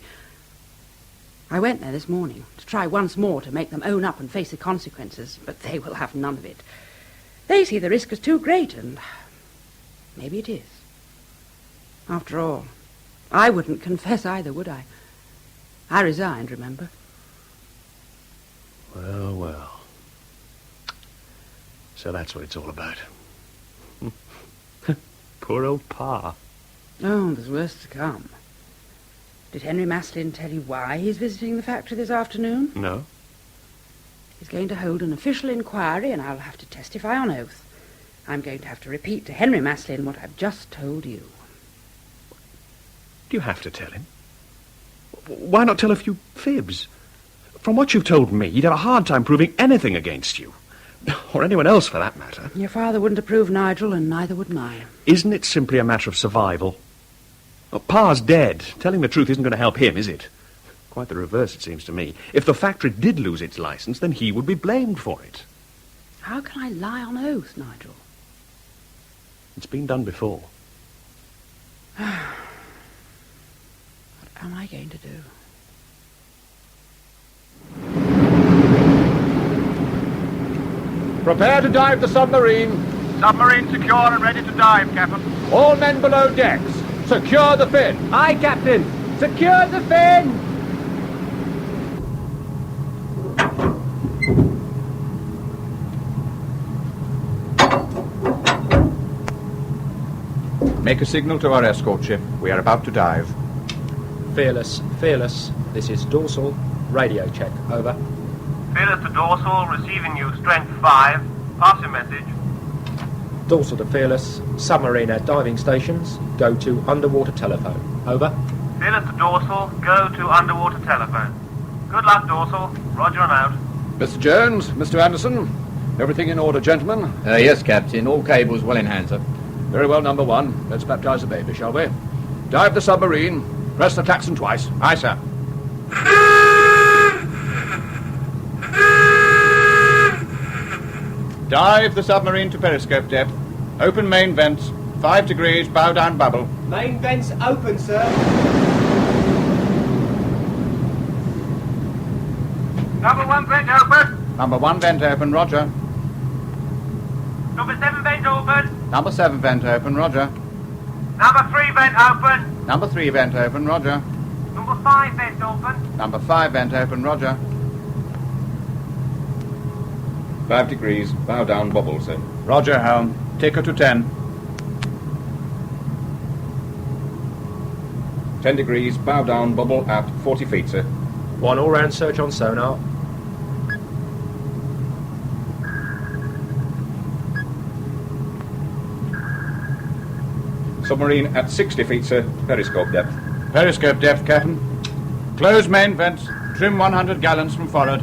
I went there this morning to try once more to make them own up and face the consequences, but they will have none of it. They see the risk as too great, and maybe it is. After all, I wouldn't confess either, would I? I resigned, remember? Well, well. So that's what it's all about. Poor old Pa. Oh, there's worse to come. Did Henry Maslin tell you why he's visiting the factory this afternoon? No. He's going to hold an official inquiry, and I'll have to testify on oath. I'm going to have to repeat to Henry Maslin what I've just told you. Do you have to tell him? Why not tell a few fibs? From what you've told me, he'd have a hard time proving anything against you. Or anyone else, for that matter. Your father wouldn't approve Nigel, and neither would mine. Isn't it simply a matter of survival? Well, Pa's dead. Telling the truth isn't going to help him, is it? Quite the reverse, it seems to me. If the factory did lose its licence, then he would be blamed for it. How can I lie on oath, Nigel? It's been done before. What am I going to do? Prepare to dive the submarine. Submarine secure and ready to dive, Captain. All men below decks, secure the fin. Aye, Captain. Secure the fin. Make a signal to our escort ship. We are about to dive. Fearless, Fearless. This is Dorsal. Radio check. Over. Fearless to Dorsal, receiving you, strength 5. Pass your message. Dorsal to Fearless. Submarine at diving stations. Go to underwater telephone. Over. Fearless to Dorsal, go to underwater telephone. Good luck, Dorsal. Roger and out. Mr. Jones, Mr. Anderson, everything in order, gentlemen? Yes, Captain. All cables well in hand, sir. Very well, number one. Let's baptize the baby, shall we? Dive the submarine. Press the klaxon twice. Aye, sir. Dive the submarine to periscope depth. Open main vents. 5 degrees, bow down bubble. Main vents open, sir. Number 1 vent open. Number 1 vent open, roger. Number 7 vent open. Number 7 vent open, roger. Number 3 vent open. Number 3 vent open, roger. Number 5 vent open. Number 5 vent open, roger. 5 degrees, bow down bubble, sir. Roger, helm. Ticker to 10. 10 degrees, bow down bubble at 40 feet, sir. 1 all-round search on sonar. Submarine at 60 feet, sir. Periscope depth. Periscope depth, Captain. Close main vents. Trim 100 gallons from forward.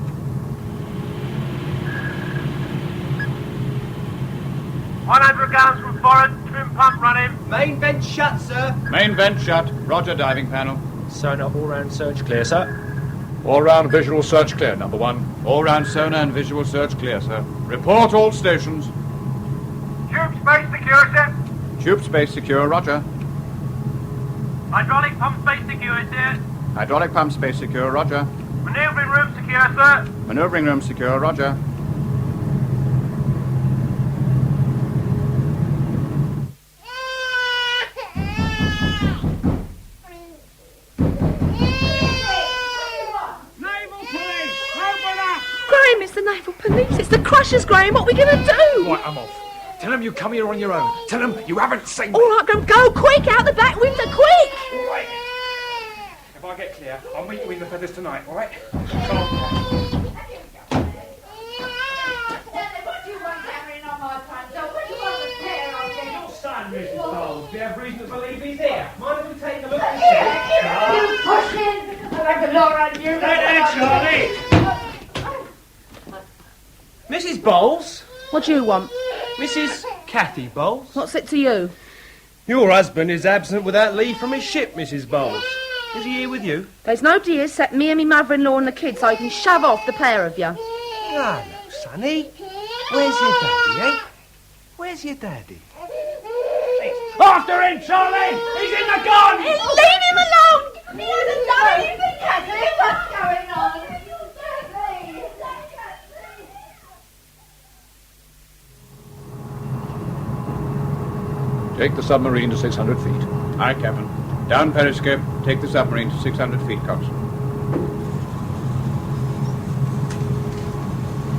$100 gallons from forward. Trim pump running. Main vent shut, sir. Main vent shut. Roger, diving panel. Sonar all-round search clear, sir. All-round visual search clear, number 1. All-round sonar and visual search clear, sir. Report all stations. Tube space secure, sir. Tube space secure, roger. Hydraulic pump space secure, sir. Hydraulic pump space secure, roger. Manoeuvring room secure, sir. Manoeuvring room secure, roger. Naval It's the crushers, Graham. What are we going to do? Right, I'm off. Tell them you come here on your own. Tell them you haven't seen me. All right, Graham, go quick, out the back window, quick! All right. If I get clear, I'll meet you in the feathers tonight, all right? What do you want hammering on my front door? What do you want with hair on you? Your son, Mrs. Bowles. We have reason to believe he's here. Mind if we take a look and You push in! I'll have the law on you. Charlie! Mrs. Bowles? What do you want? Mrs. Kathy Bowles? What's it to you? Your husband is absent without leave from his ship, Mrs. Bowles. Is he here with you? There's nobody here except me and me mother-in-law and the kids, so you can shove off, the pair of you. Hello, Sonny. Where's your daddy, eh? Where's your daddy? After him, Charlie! He's in the gun! Leave him alone! He hasn't done anything, Kathy. What's going on? Take the submarine to 600 feet. Aye, Captain. Down periscope. Take the submarine to 600 feet, coxswain.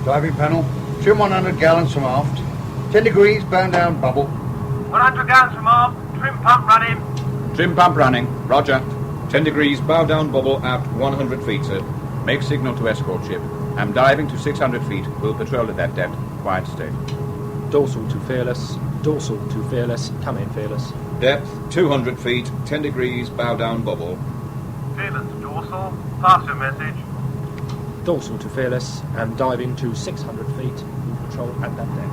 Diving panel. Trim 100 gallons from aft. 10 degrees, bound down bubble. 100 gallons from aft. Trim pump running. Trim pump running. Roger. 10 degrees, bow down bubble at 100 feet, sir. Make signal to escort ship. I'm diving to 600 feet. We'll patrol at that depth. Quiet state. Dorsal to Fearless. Dorsal to Fearless. Come in, Fearless. Depth 200 feet, 10 degrees, bow down bubble. Fearless to dorsal. Pass your message. Dorsal to Fearless. And diving to 600 feet. We'll patrol at that depth.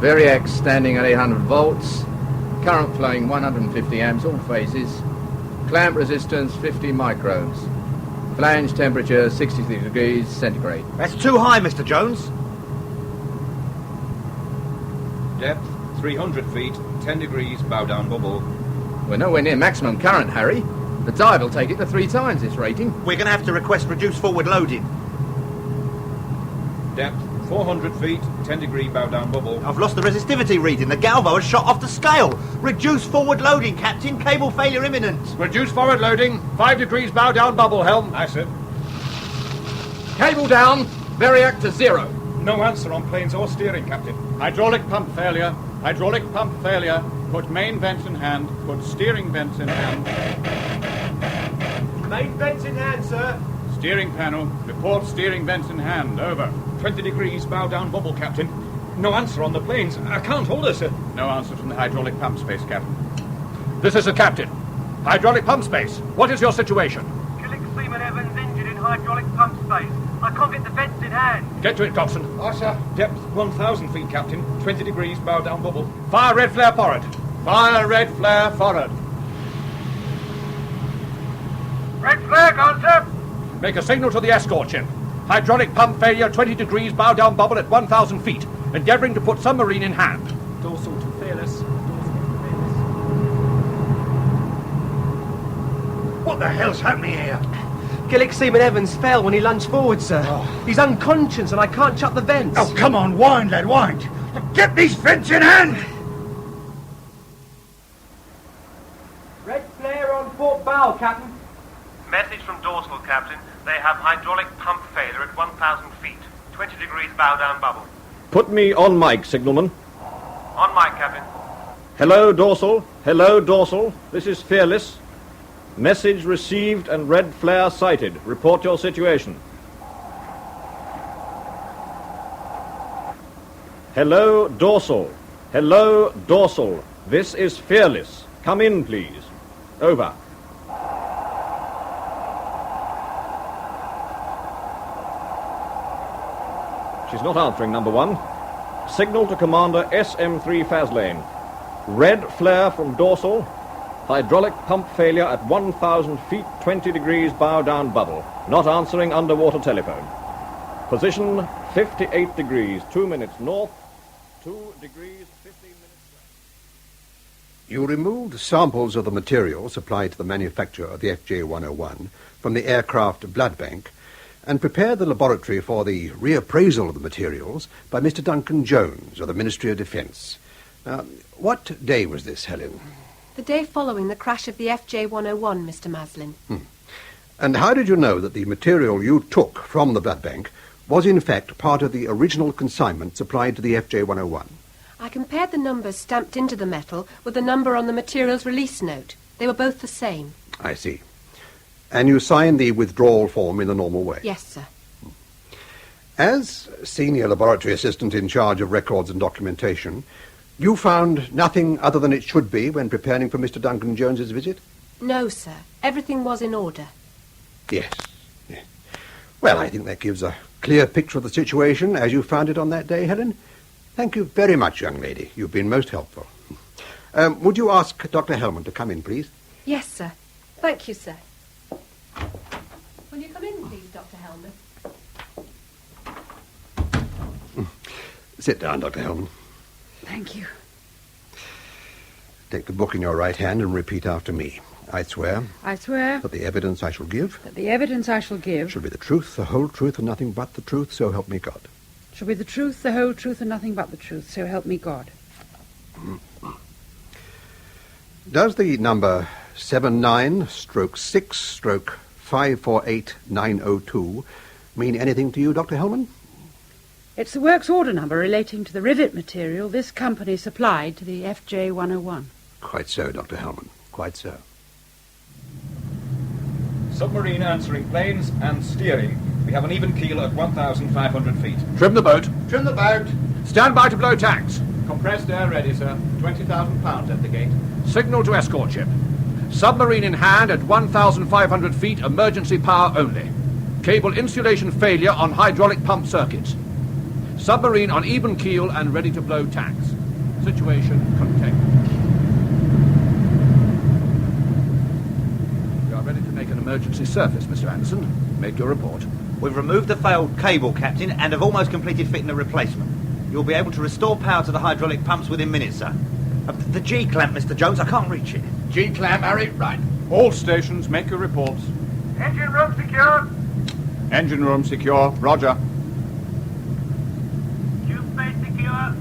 Variac standing at 800 volts. Current flowing 150 amps, all phases. Clamp resistance 50 microns. Flange temperature 63 degrees centigrade. That's too high, Mr. Jones. Depth 300 feet, 10 degrees, bow down bubble. We're nowhere near maximum current, Harry. The dive will take it to 3 times this rating. We're going to have to request reduced forward loading. Depth 400 feet, 10 degree bow down bubble. I've lost the resistivity reading. The galvo has shot off the scale. Reduce forward loading, Captain. Cable failure imminent. Reduce forward loading. 5 degrees bow down bubble, helm. Aye, sir. Cable down. Variac to 0. No answer on planes or steering, Captain. Hydraulic pump failure. Hydraulic pump failure. Put main vents in hand. Put steering vents in hand. Main vents in hand, sir. Steering panel. Report steering vents in hand. Over. 20 degrees, bow down bubble, Captain. No answer on the planes. I can't hold her, sir. No answer from the hydraulic pump space, Captain. This is the captain. Hydraulic pump space. What is your situation? Killing Seaman Evans injured in hydraulic pump space. I can't get the vents in hand. Get to it, coxswain. Aye, sir. Depth 1,000 feet, Captain. 20 degrees, bow down bubble. Fire red flare forward. Fire red flare forward. Red flare, gone, sir. Make a signal to the escort ship. Hydraulic pump failure, 20 degrees, bow down bubble at 1,000 feet. Endeavouring to put submarine in hand. Dorsal to Fearless. What the hell's happening here? Gillick Seaman Evans fell when he lunged forward, sir. Oh. He's unconscious and I can't shut the vents. Oh, come on, wind, lad, wind. Get these vents in hand! Red flare on port bow, Captain. Message from dorsal, Captain. They have hydraulic pump failure at 1,000 feet. 20 degrees bow down bubble. Put me on mic, signalman. On mic, Captain. Hello, dorsal. Hello, dorsal. This is Fearless. Message received and red flare sighted. Report your situation. Hello, dorsal. Hello, dorsal. This is Fearless. Come in, please. Over. She's not answering, number 1. Signal to Commander SM3 Faslane. Red flare from dorsal. Hydraulic pump failure at 1,000 feet, 20 degrees bow down bubble. Not answering underwater telephone. Position 58 degrees, 2 minutes north, 2 degrees, 15 minutes west. You removed samples of the material supplied to the manufacturer of the FJ-101 from the aircraft blood bank and prepared the laboratory for the reappraisal of the materials by Mr. Duncan Jones of the Ministry of Defence. Now, what day was this, Helen? The day following the crash of the FJ-101, Mr. Maslin. And how did you know that the material you took from the blood bank was in fact part of the original consignment supplied to the FJ-101? I compared the numbers stamped into the metal with the number on the material's release note. They were both the same. I see. And you signed the withdrawal form in the normal way? Yes, sir. As senior laboratory assistant in charge of records and documentation, you found nothing other than it should be when preparing for Mr. Duncan Jones's visit? No, sir. Everything was in order. Yes. Well, I think that gives a clear picture of the situation as you found it on that day, Helen. Thank you very much, young lady. You've been most helpful. Would you ask Dr. Hellman to come in, please? Yes, sir. Thank you, sir. Will you come in, please, Dr. Hellman? Sit down, Dr. Hellman. Thank you. Take the book in your right hand and repeat after me. I swear. I swear. That the evidence I shall give. That the evidence I shall give. Shall be the truth, the whole truth, and nothing but the truth, so help me God. Shall be the truth, the whole truth, and nothing but the truth, so help me God. Does the number 79/6/548902 mean anything to you, Dr. Hellman? It's the works order number relating to the rivet material this company supplied to the FJ-101. Quite so, Dr. Hellman. Quite so. Submarine answering planes and steering. We have an even keel at 1,500 feet. Trim the boat. Trim the boat. Stand by to blow tanks. Compressed air ready, sir. 20,000 pounds at the gate. Signal to escort ship. Submarine in hand at 1,500 feet, emergency power only. Cable insulation failure on hydraulic pump circuits. Submarine on even keel and ready to blow tanks. Situation contained. We are ready to make an emergency surface, Mr. Anderson. Make your report. We've removed the failed cable, Captain, and have almost completed fitting a replacement. You'll be able to restore power to the hydraulic pumps within minutes, sir. The G-clamp, Mr. Jones, I can't reach it. G-clamp, Harry, right. All stations, make your reports. Engine room secure. Engine room secure. Roger. Tube space secure.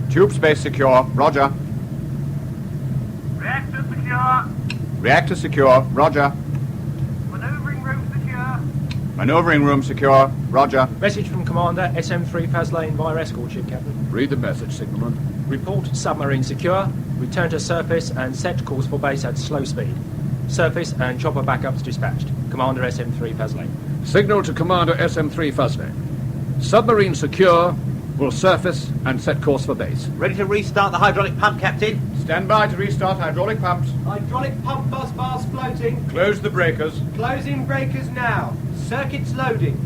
Tube space secure. Roger. Reactor secure. Reactor secure. Roger. Maneuvering room secure. Maneuvering room secure. Roger. Message from Commander SM3 Faslane via escort ship, Captain. Read the message, signalman. Report submarine secure. Return to surface and set course for base at slow speed. Surface and chopper backups dispatched. Commander SM3 Faslane. Signal to Commander SM3 Faslane. Submarine secure. Will surface and set course for base. Ready to restart the hydraulic pump, Captain? Stand by to restart hydraulic pumps. Hydraulic pump bus bars floating. Close the breakers. Closing breakers now. Circuits loading.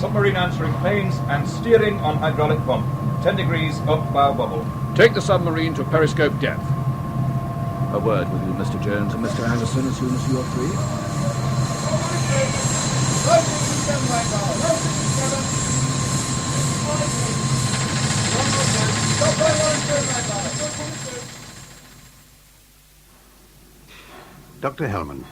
Submarine answering planes and steering on hydraulic pump. 10 degrees up bow bubble. Take the submarine to periscope depth. A word with you, Mr. Jones and Mr. Anderson, as soon as you are free. Dr. Hellman,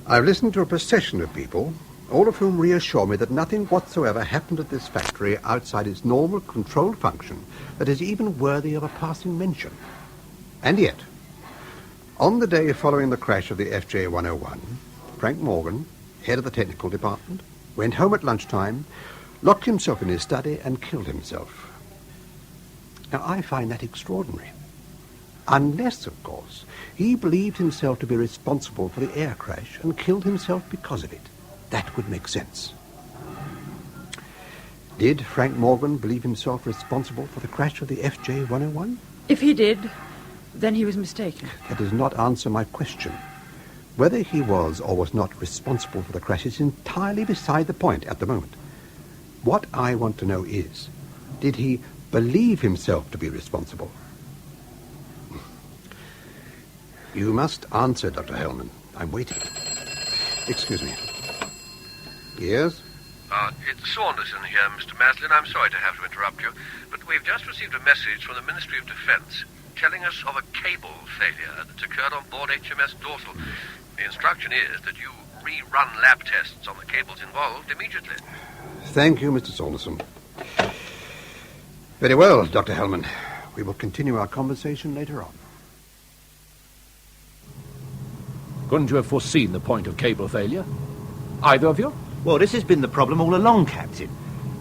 I've listened to a procession of people, all of whom reassure me that nothing whatsoever happened at this factory outside its normal controlled function that is even worthy of a passing mention. And yet, on the day following the crash of the FJ-101, Frank Morgan, head of the technical department, went home at lunchtime, locked himself in his study and killed himself. Now, I find that extraordinary. Unless, of course, he believed himself to be responsible for the air crash and killed himself because of it. That would make sense. Did Frank Morgan believe himself responsible for the crash of the FJ-101? If he did, then he was mistaken. That does not answer my question. Whether he was or was not responsible for the crash is entirely beside the point at the moment. What I want to know is, did he believe himself to be responsible? You must answer, Dr. Hellman. I'm waiting. Excuse me. Yes? It's Saunderson here, Mr. Maslin. I'm sorry to have to interrupt you, but we've just received a message from the Ministry of Defence telling us of a cable failure that's occurred on board HMS Dorsal. The instruction is that you rerun lab tests on the cables involved immediately. Thank you, Mr. Saunderson. Very well, Dr. Hellman. We will continue our conversation later on. Couldn't you have foreseen the point of cable failure? Either of you? Well, this has been the problem all along, Captain.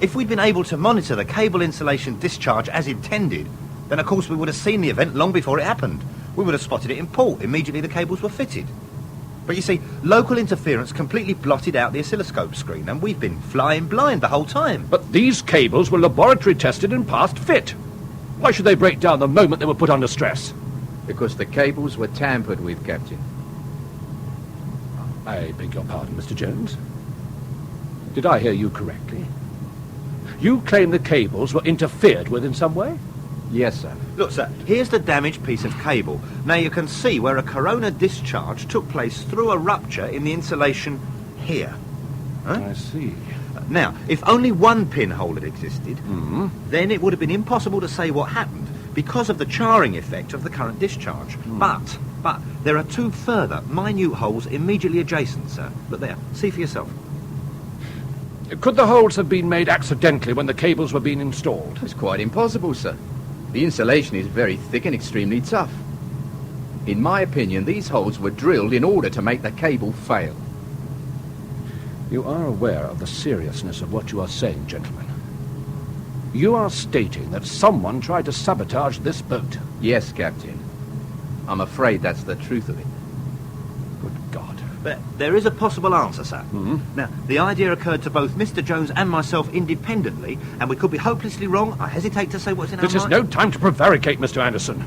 If we'd been able to monitor the cable insulation discharge as intended, then of course we would have seen the event long before it happened. We would have spotted it in port immediately the cables were fitted. But you see, local interference completely blotted out the oscilloscope screen, and we've been flying blind the whole time. But these cables were laboratory tested and passed fit. Why should they break down the moment they were put under stress? Because the cables were tampered with, Captain. I beg your pardon, Mr. Jones. Did I hear you correctly? You claim the cables were interfered with in some way? Yes, sir. Look, sir, here's the damaged piece of cable. Now you can see where a corona discharge took place through a rupture in the insulation here. Huh? I see. Now, if only one pinhole had existed, then it would have been impossible to say what happened because of the charring effect of the current discharge. But there are two further minute holes immediately adjacent, sir. Look there. See for yourself. Could the holes have been made accidentally when the cables were being installed? It's quite impossible, sir. The insulation is very thick and extremely tough. In my opinion, these holes were drilled in order to make the cable fail. You are aware of the seriousness of what you are saying, gentlemen. You are stating that someone tried to sabotage this boat. Yes, Captain. I'm afraid that's the truth of it. Good God. But there is a possible answer, sir. Now, the idea occurred to both Mr. Jones and myself independently, and we could be hopelessly wrong. I hesitate to say what's in our This is mind. no time to prevaricate, Mr. Anderson.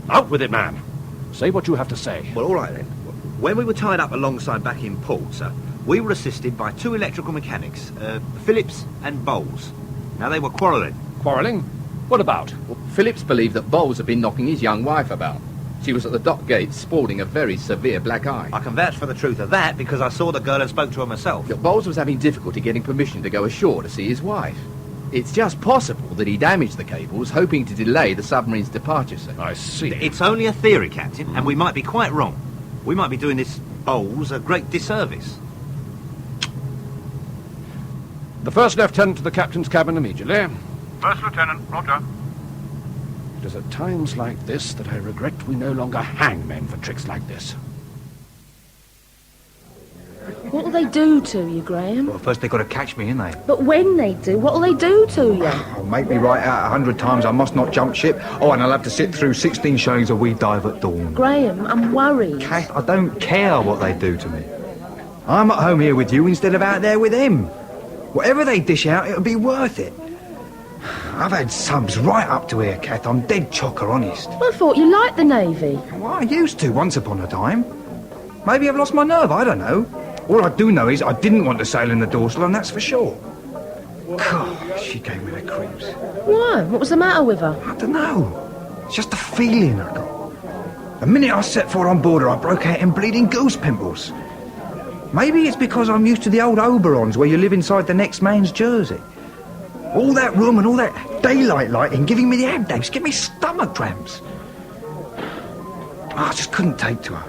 Out with it, man. Say what you have to say. Well, all right then. When we were tied up alongside back in port, sir, we were assisted by two electrical mechanics, Phillips and Bowles. Now, they were quarrelling. Quarrelling? What about? Well, Phillips believed that Bowles had been knocking his young wife about. She was at the dock gate sporting a very severe black eye. I can vouch for the truth of that because I saw the girl and spoke to her myself. Look, Bowles was having difficulty getting permission to go ashore to see his wife. It's just possible that he damaged the cables, hoping to delay the submarine's departure, sir. I see. It's only a theory, Captain, and we might be quite wrong. We might be doing this Bowles a great disservice. The first lieutenant to the captain's cabin immediately. First Lieutenant, Roger. It is at times like this that I regret we no longer hang men for tricks like this. What'll they do to you, Graham? Well, first they've got to catch me, ain't they? But when they do, what'll they do to you? Oh, make me write out 100 times I must not jump ship. Oh, and I'll have to sit through 16 showings of We Dive at Dawn. Graham, I'm worried. Kath, I don't care what they do to me. I'm at home here with you instead of out there with them. Whatever they dish out, it'll be worth it. I've had subs right up to here, Kath. I'm dead chocker, honest. Well, I thought you liked the Navy. Well, I used to once upon a time. Maybe I've lost my nerve, I don't know. All I do know is I didn't want to sail in the dorsal, and that's for sure. God, she gave me the creeps. Why? What was the matter with her? I don't know. It's just a feeling I got. The minute I set foot on board her, I broke out in bleeding goose pimples. Maybe it's because I'm used to the old Oberons where you live inside the next man's jersey. All that room and all that daylight lighting giving me the abdags, give me stomach cramps. I just couldn't take to her.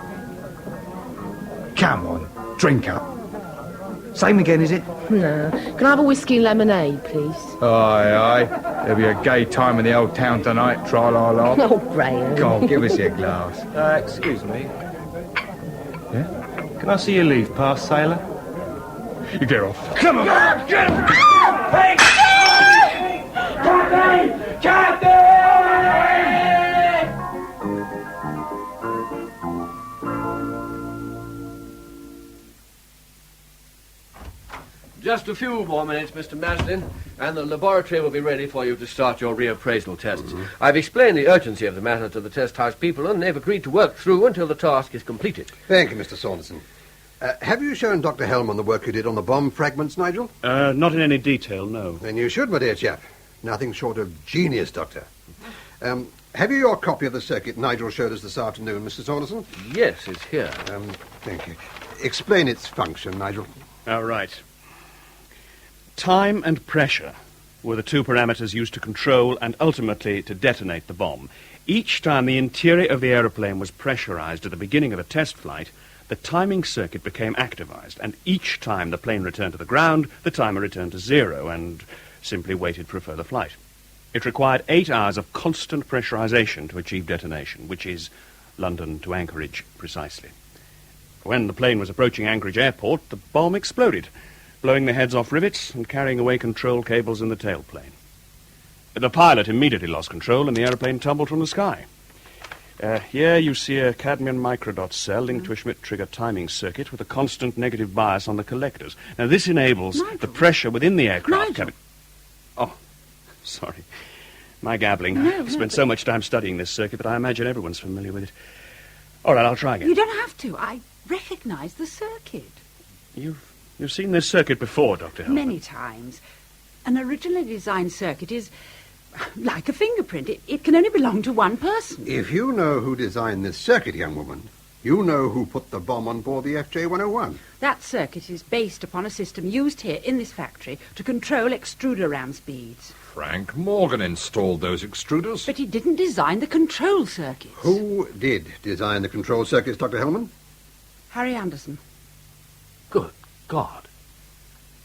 Come on, drink up. Same again, is it? No. Can I have a whiskey and lemonade, please? Aye, aye. There'll be a gay time in the old town tonight, tra-la-la. Oh, Graham. Go on, give us your glass. Excuse me. Yeah? Can I see your leave pass, sailor? You get off. Come on! Get him! Hey! Captain! Captain! Just a few more minutes, Mr. Maslin, and the laboratory will be ready for you to start your reappraisal tests. I've explained the urgency of the matter to the test house people, and they've agreed to work through until the task is completed. Thank you, Mr. Saunderson. Have you shown Dr. Hellman the work you did on the bomb fragments, Nigel? Not in any detail, no. Then you should, my dear chap. Nothing short of genius, Doctor. Have you your copy of the circuit Nigel showed us this afternoon, Mr. Saunderson? Yes, it's here. Thank you. Explain its function, Nigel. Right. Time and pressure were the two parameters used to control and ultimately to detonate the bomb. Each time the interior of the aeroplane was pressurized at the beginning of a test flight, the timing circuit became activized, and each time the plane returned to the ground, the timer returned to zero, and simply waited for a further flight. It required 8 hours of constant pressurization to achieve detonation, which is London to Anchorage precisely. When the plane was approaching Anchorage Airport, the bomb exploded, blowing the heads off rivets and carrying away control cables in the tailplane. The pilot immediately lost control and the aeroplane tumbled from the sky. Here you see a cadmium microdot cell linked to a Schmidt-trigger timing circuit with a constant negative bias on the collectors. Now, this enables the pressure within the aircraft cabin... Oh, sorry. My gabbling. I've spent so much time studying this circuit that I imagine everyone's familiar with it. All right, I'll try again. You don't have to. I recognise the circuit. You've seen this circuit before, Dr. Hellman. Many times. An originally designed circuit is like a fingerprint. It can only belong to one person. If you know who designed this circuit, young woman, you know who put the bomb on board the FJ-101. That circuit is based upon a system used here in this factory to control extruder ram speeds. Frank Morgan installed those extruders. But he didn't design the control circuits. Who did design the control circuits, Dr. Hellman? Harry Anderson. Good God.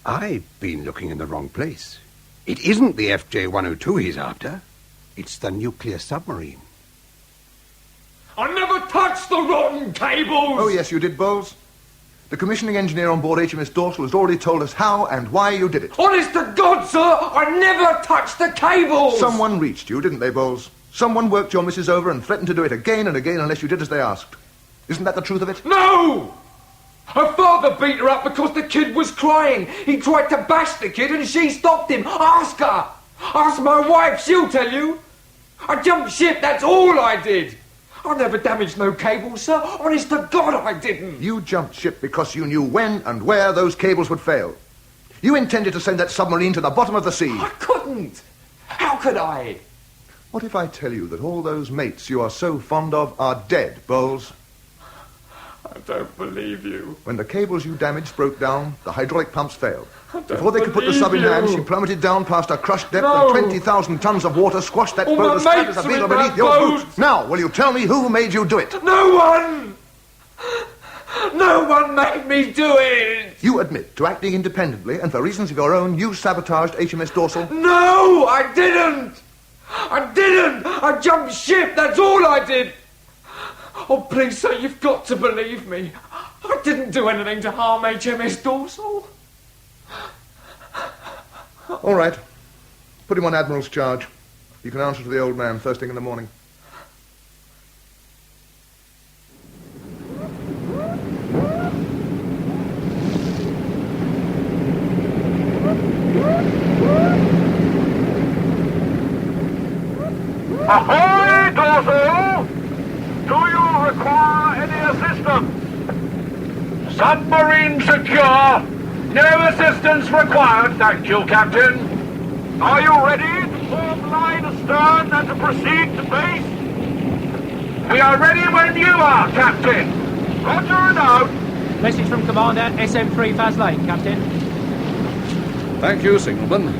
I've been looking in the wrong place. It isn't the FJ-102 he's after. It's the nuclear submarine. I never touched the rotten cables! Oh, yes, you did, Bowles. The commissioning engineer on board HMS Dorsal has already told us how and why you did it. Honest to God, sir, I never touched the cables! Someone reached you, didn't they, Bowles? Someone worked your missus over and threatened to do it again and again unless you did as they asked. Isn't that the truth of it? No! Her father beat her up because the kid was crying. He tried to bash the kid and she stopped him. Ask her! Ask my wife, she'll tell you. I jumped ship, that's all I did. I never damaged no cables, sir. Honest to God, I didn't. You jumped ship because you knew when and where those cables would fail. You intended to send that submarine to the bottom of the sea. I couldn't. How could I? What if I tell you that all those mates you are so fond of are dead, Bowles? I don't believe you. When the cables you damaged broke down, the hydraulic pumps failed. Before they could put the sub in hand, she plummeted down past a crushed depth and 20,000 tons of water squashed that boat as flat as a beetle beneath your boots. Now, will you tell me who made you do it? No one! No one made me do it! You admit to acting independently, and for reasons of your own, you sabotaged HMS Dorsal? No, I didn't! I didn't! I jumped ship, that's all I did! Oh, please, sir, you've got to believe me. I didn't do anything to harm HMS Dorsal. All right. Put him on Admiral's charge. You can answer to the old man first thing in the morning. Ahoy, Dorsal! Do you require any assistance? Submarine secure. No assistance required, thank you, Captain. Are you ready to form line astern and to proceed to base? We are ready when you are, Captain. Roger and out. Message from Commander SM3 Faslane, Captain. Thank you, Signalman.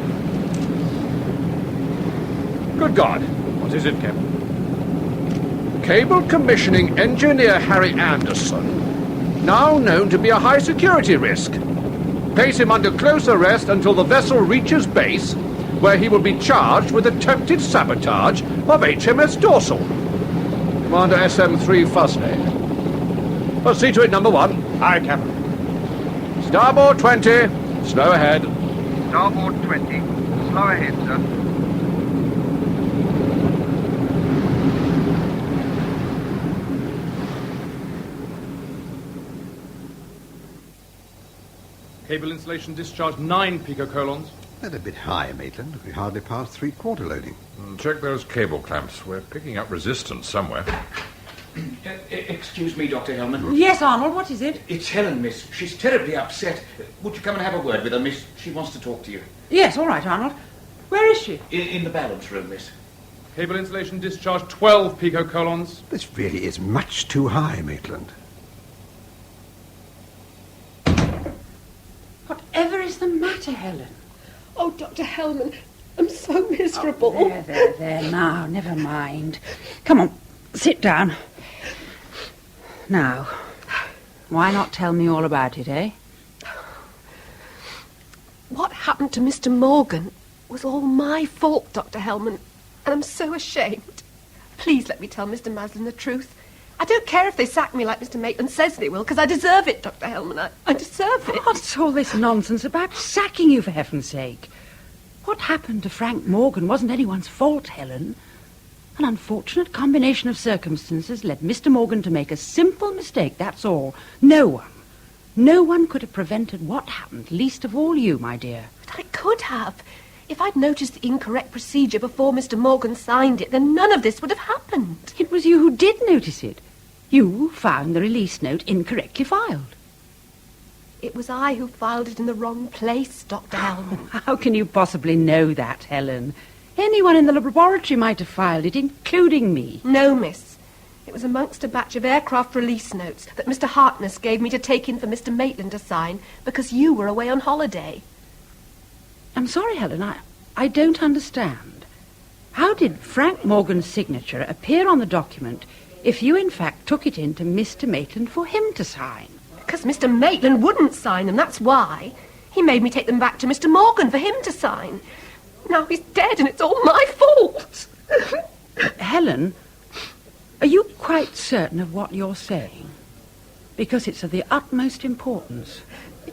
Good God. What is it, Captain? Cable commissioning engineer Harry Anderson, now known to be a high security risk. Place him under close arrest until the vessel reaches base, where he will be charged with attempted sabotage of HMS Dorsal. Commander SM3 Faslane. Well, see to it, number 1. Aye, Captain. Starboard 20. Slow ahead. Starboard 20. Slow ahead, sir. Cable insulation discharged 9 picocolons. That's a bit high, Maitland. We hardly passed 3/4 loading. Check those cable clamps. We're picking up resistance somewhere. Excuse me, Dr. Hellman. Yes, Arnold, what is it? It's Helen, miss. She's terribly upset. Would you come and have a word with her, miss? She wants to talk to you. Yes, all right, Arnold. Where is she? In the balance room, miss. Cable insulation discharged 12 picocolons. This really is much too high, Maitland. Whatever is the matter, Helen? Oh, Dr. Hellman, I'm so miserable. Oh, there, now, never mind. Come on, sit down. Now, why not tell me all about it, eh? What happened to Mr. Morgan? was all my fault, Dr. Hellman, and I'm so ashamed. Please let me tell Mr. Maslin the truth. I don't care if they sack me like Mr. Maitland says they will, because I deserve it, Dr. Hellman. I deserve it. What's all this nonsense about sacking you, for heaven's sake? What happened to Frank Morgan wasn't anyone's fault, Helen. An unfortunate combination of circumstances led Mr. Morgan to make a simple mistake, that's all. No one could have prevented what happened, least of all you, my dear. But I could have. If I'd noticed the incorrect procedure before Mr. Morgan signed it, then none of this would have happened. It was you who did notice it. You found the release note incorrectly filed. It was I who filed it in the wrong place, Dr. Hellman. How can you possibly know that, Helen? Anyone in the laboratory might have filed it, including me. No, miss. It was amongst a batch of aircraft release notes that Mr. Harkness gave me to take in for Mr. Maitland to sign because you were away on holiday. I'm sorry, Helen, I don't understand. How did Frank Morgan's signature appear on the document if you, in fact, took it in to Mr. Maitland for him to sign? Because Mr. Maitland wouldn't sign them, that's why. He made me take them back to Mr. Morgan for him to sign. Now he's dead and it's all my fault. Helen, are you quite certain of what you're saying? Because it's of the utmost importance.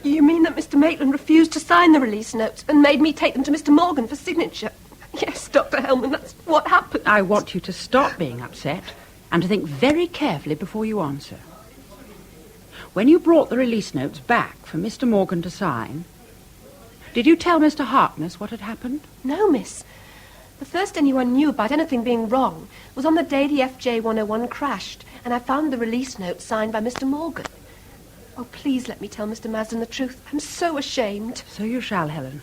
You mean that Mr. Maitland refused to sign the release notes and made me take them to Mr. Morgan for signature? Yes, Dr. Hellman, that's what happened. I want you to stop being upset and to think very carefully before you answer. When you brought the release notes back for Mr. Morgan to sign, did you tell Mr. Harkness what had happened? No, miss. The first anyone knew about anything being wrong was on the day the FJ-101 crashed, and I found the release note signed by Mr. Morgan. Oh, please let me tell Mr. Maslin the truth. I'm so ashamed. So you shall, Helen.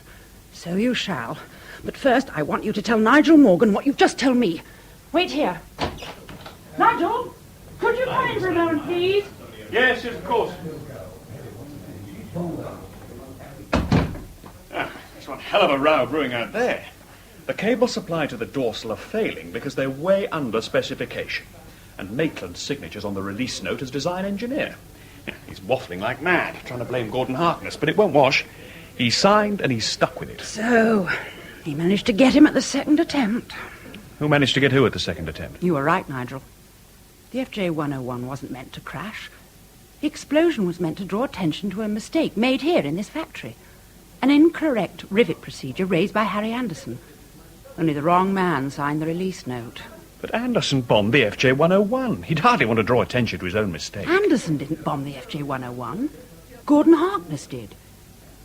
So you shall. But first, I want you to tell Nigel Morgan what you've just told me. Wait here. Nigel, could you come in for a moment, please? Yes, of course. There's one hell of a row brewing out there. The cables supplied to the dorsal are failing because they're way under specification. And Maitland's signature's on the release note as design engineer. He's waffling like mad, trying to blame Gordon Harkness, but it won't wash. He signed and he's stuck with it. So, he managed to get him at the second attempt. Who managed to get who at the second attempt? You were right, Nigel. The FJ-101 wasn't meant to crash. The explosion was meant to draw attention to a mistake made here in this factory. An incorrect rivet procedure raised by Harry Anderson. Only the wrong man signed the release note. But Anderson bombed the FJ-101. He'd hardly want to draw attention to his own mistake. Anderson didn't bomb the FJ-101. Gordon Harkness did.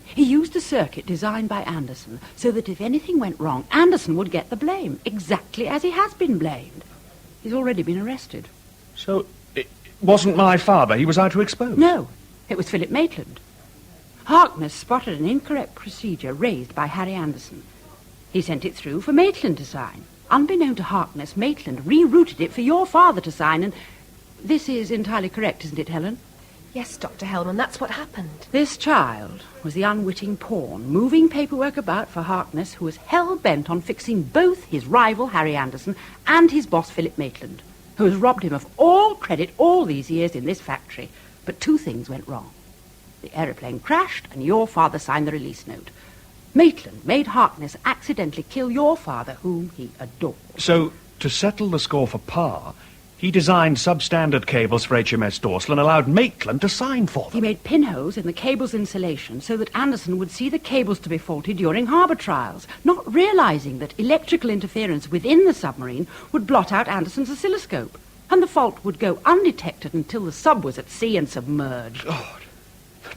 He used a circuit designed by Anderson so that if anything went wrong, Anderson would get the blame, exactly as he has been blamed. He's already been arrested. So it wasn't my father he was out to expose? No, it was Philip Maitland. Harkness spotted an incorrect procedure raised by Harry Anderson. He sent it through for Maitland to sign. Unbeknown to Harkness, Maitland rerouted it for your father to sign, and this is entirely correct, isn't it, Helen? Yes, Dr. Hellman, that's what happened. This child was the unwitting pawn, moving paperwork about for Harkness, who was hell-bent on fixing both his rival, Harry Anderson, and his boss, Philip Maitland, who has robbed him of all credit all these years in this factory. But two things went wrong. The aeroplane crashed, and your father signed the release note. Maitland made Harkness accidentally kill your father, whom he adored. So, to settle the score for Pa, he designed substandard cables for HMS Dorsal and allowed Maitland to sign for them. He made pinholes in the cable's insulation so that Anderson would see the cables to be faulty during harbour trials, not realising that electrical interference within the submarine would blot out Anderson's oscilloscope, and the fault would go undetected until the sub was at sea and submerged. God.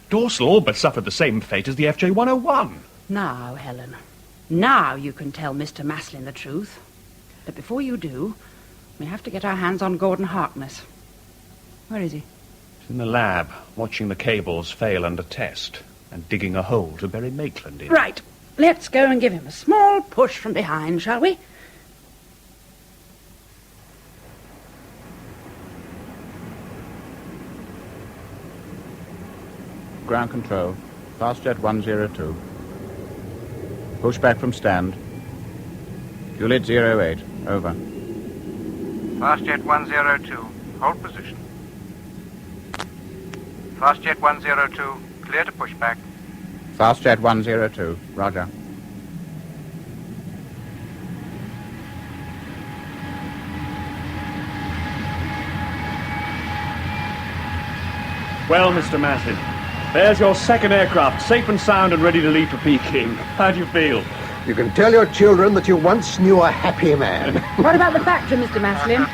Dorsal all but suffered the same fate as the FJ-101. Now, Helen, now you can tell Mr. Maslin the truth. But before you do, we have to get our hands on Gordon Harkness. Where is he? He's in the lab, watching the cables fail under test and digging a hole to bury Maitland in. Right. Let's go and give him a small push from behind, shall we? Ground control. Fastjet 102. Push back from stand. QLID 08. Over. Fastjet 102. Hold position. Fastjet 102. Clear to push back. Fastjet 102. Roger. Well, Mr. Maslin, there's your second aircraft, safe and sound and ready to leave for Peking. How do you feel? You can tell your children that you once knew a happy man. What about the factory, Mr. Maslin?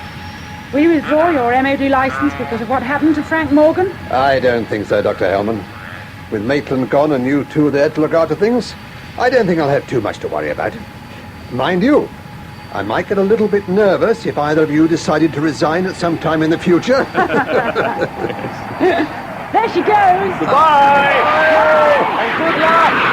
Will you withdraw your MOD licence because of what happened to Frank Morgan? I don't think so, Dr. Hellman. With Maitland gone and you two there to look after things, I don't think I'll have too much to worry about. Mind you, I might get a little bit nervous if either of you decided to resign at some time in the future. There she goes. Goodbye. And good luck.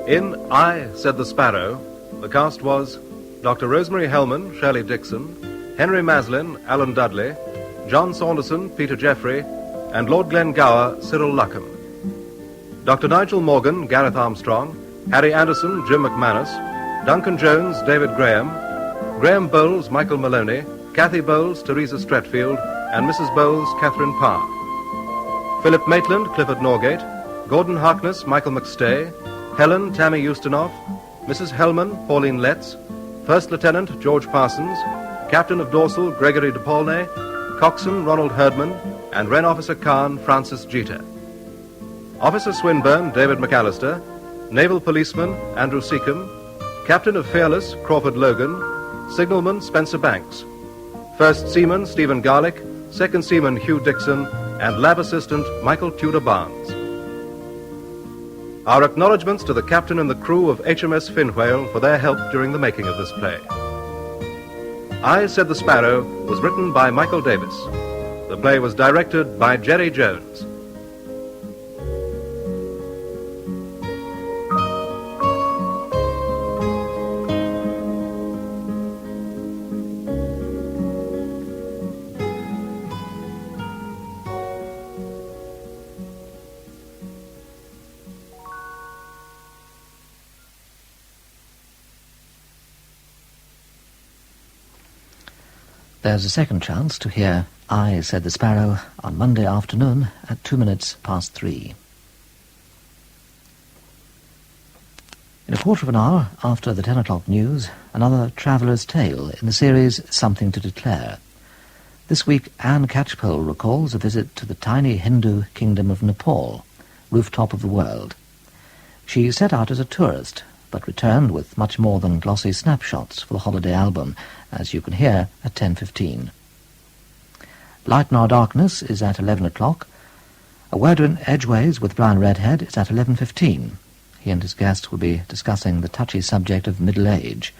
In I, Said the Sparrow, the cast was Dr. Rosemary Hellman, Shirley Dixon, Henry Maslin, Alan Dudley, John Saunderson, Peter Jeffrey, and Lord Glengower, Cyril Luckham. Dr. Nigel Morgan, Gareth Armstrong, Harry Anderson, Jim McManus, Duncan Jones, David Graham, Graham Bowles, Michael Maloney, Kathy Bowles, Teresa Stretfield, and Mrs. Bowles, Catherine Parr. Philip Maitland, Clifford Norgate, Gordon Harkness, Michael McStay, Helen, Tammy Ustinov, Mrs. Hellman, Pauline Letts, First Lieutenant George Parsons, Captain of Dorsal Gregory de Paulnay, Coxswain Ronald Herdman, and Wren Officer Khan Francis Jeter. Officer Swinburne David McAllister, Naval Policeman Andrew Seacombe, Captain of Fearless Crawford Logan, Signalman Spencer Banks, First Seaman Stephen Garlick, Second Seaman Hugh Dixon, and Lab Assistant Michael Tudor Barnes. Our acknowledgements to the captain and the crew of HMS Finwhale for their help during the making of this play. I, Said the Sparrow was written by Michael Davies. The play was directed by Jerry Jones. There's a second chance to hear I, Said the Sparrow on Monday afternoon at 3:02. In a quarter of an hour after the 10 o'clock news, another traveller's tale in the series Something to Declare. This week, Anne Catchpole recalls a visit to the tiny Hindu kingdom of Nepal, rooftop of the world. She set out as a tourist, but returned with much more than glossy snapshots for the holiday album, as you can hear at 10:15. Light in Our Darkness is at 11 o'clock. A Word in Edgeways with Brian Redhead is at 11:15. He and his guest will be discussing the touchy subject of middle age.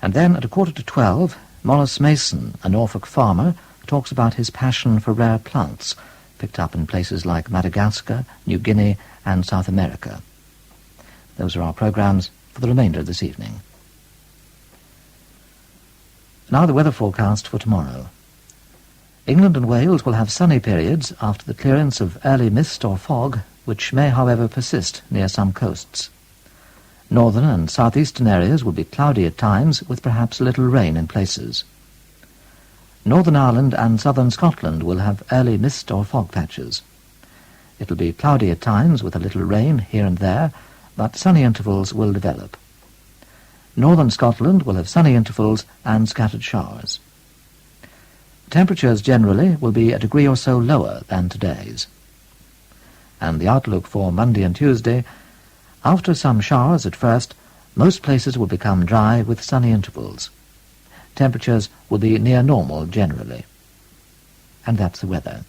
And then at 11:45, Maurice Mason, a Norfolk farmer, talks about his passion for rare plants, picked up in places like Madagascar, New Guinea and South America. Those are our programmes for the remainder of this evening. Now the weather forecast for tomorrow. England and Wales will have sunny periods after the clearance of early mist or fog, which may, however, persist near some coasts. Northern and southeastern areas will be cloudy at times, with perhaps a little rain in places. Northern Ireland and southern Scotland will have early mist or fog patches. It'll be cloudy at times, with a little rain here and there, but sunny intervals will develop. Northern Scotland will have sunny intervals and scattered showers. Temperatures generally will be a degree or so lower than today's. And the outlook for Monday and Tuesday: after some showers at first, most places will become dry with sunny intervals. Temperatures will be near normal generally. And that's the weather.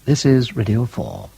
This is Radio 4.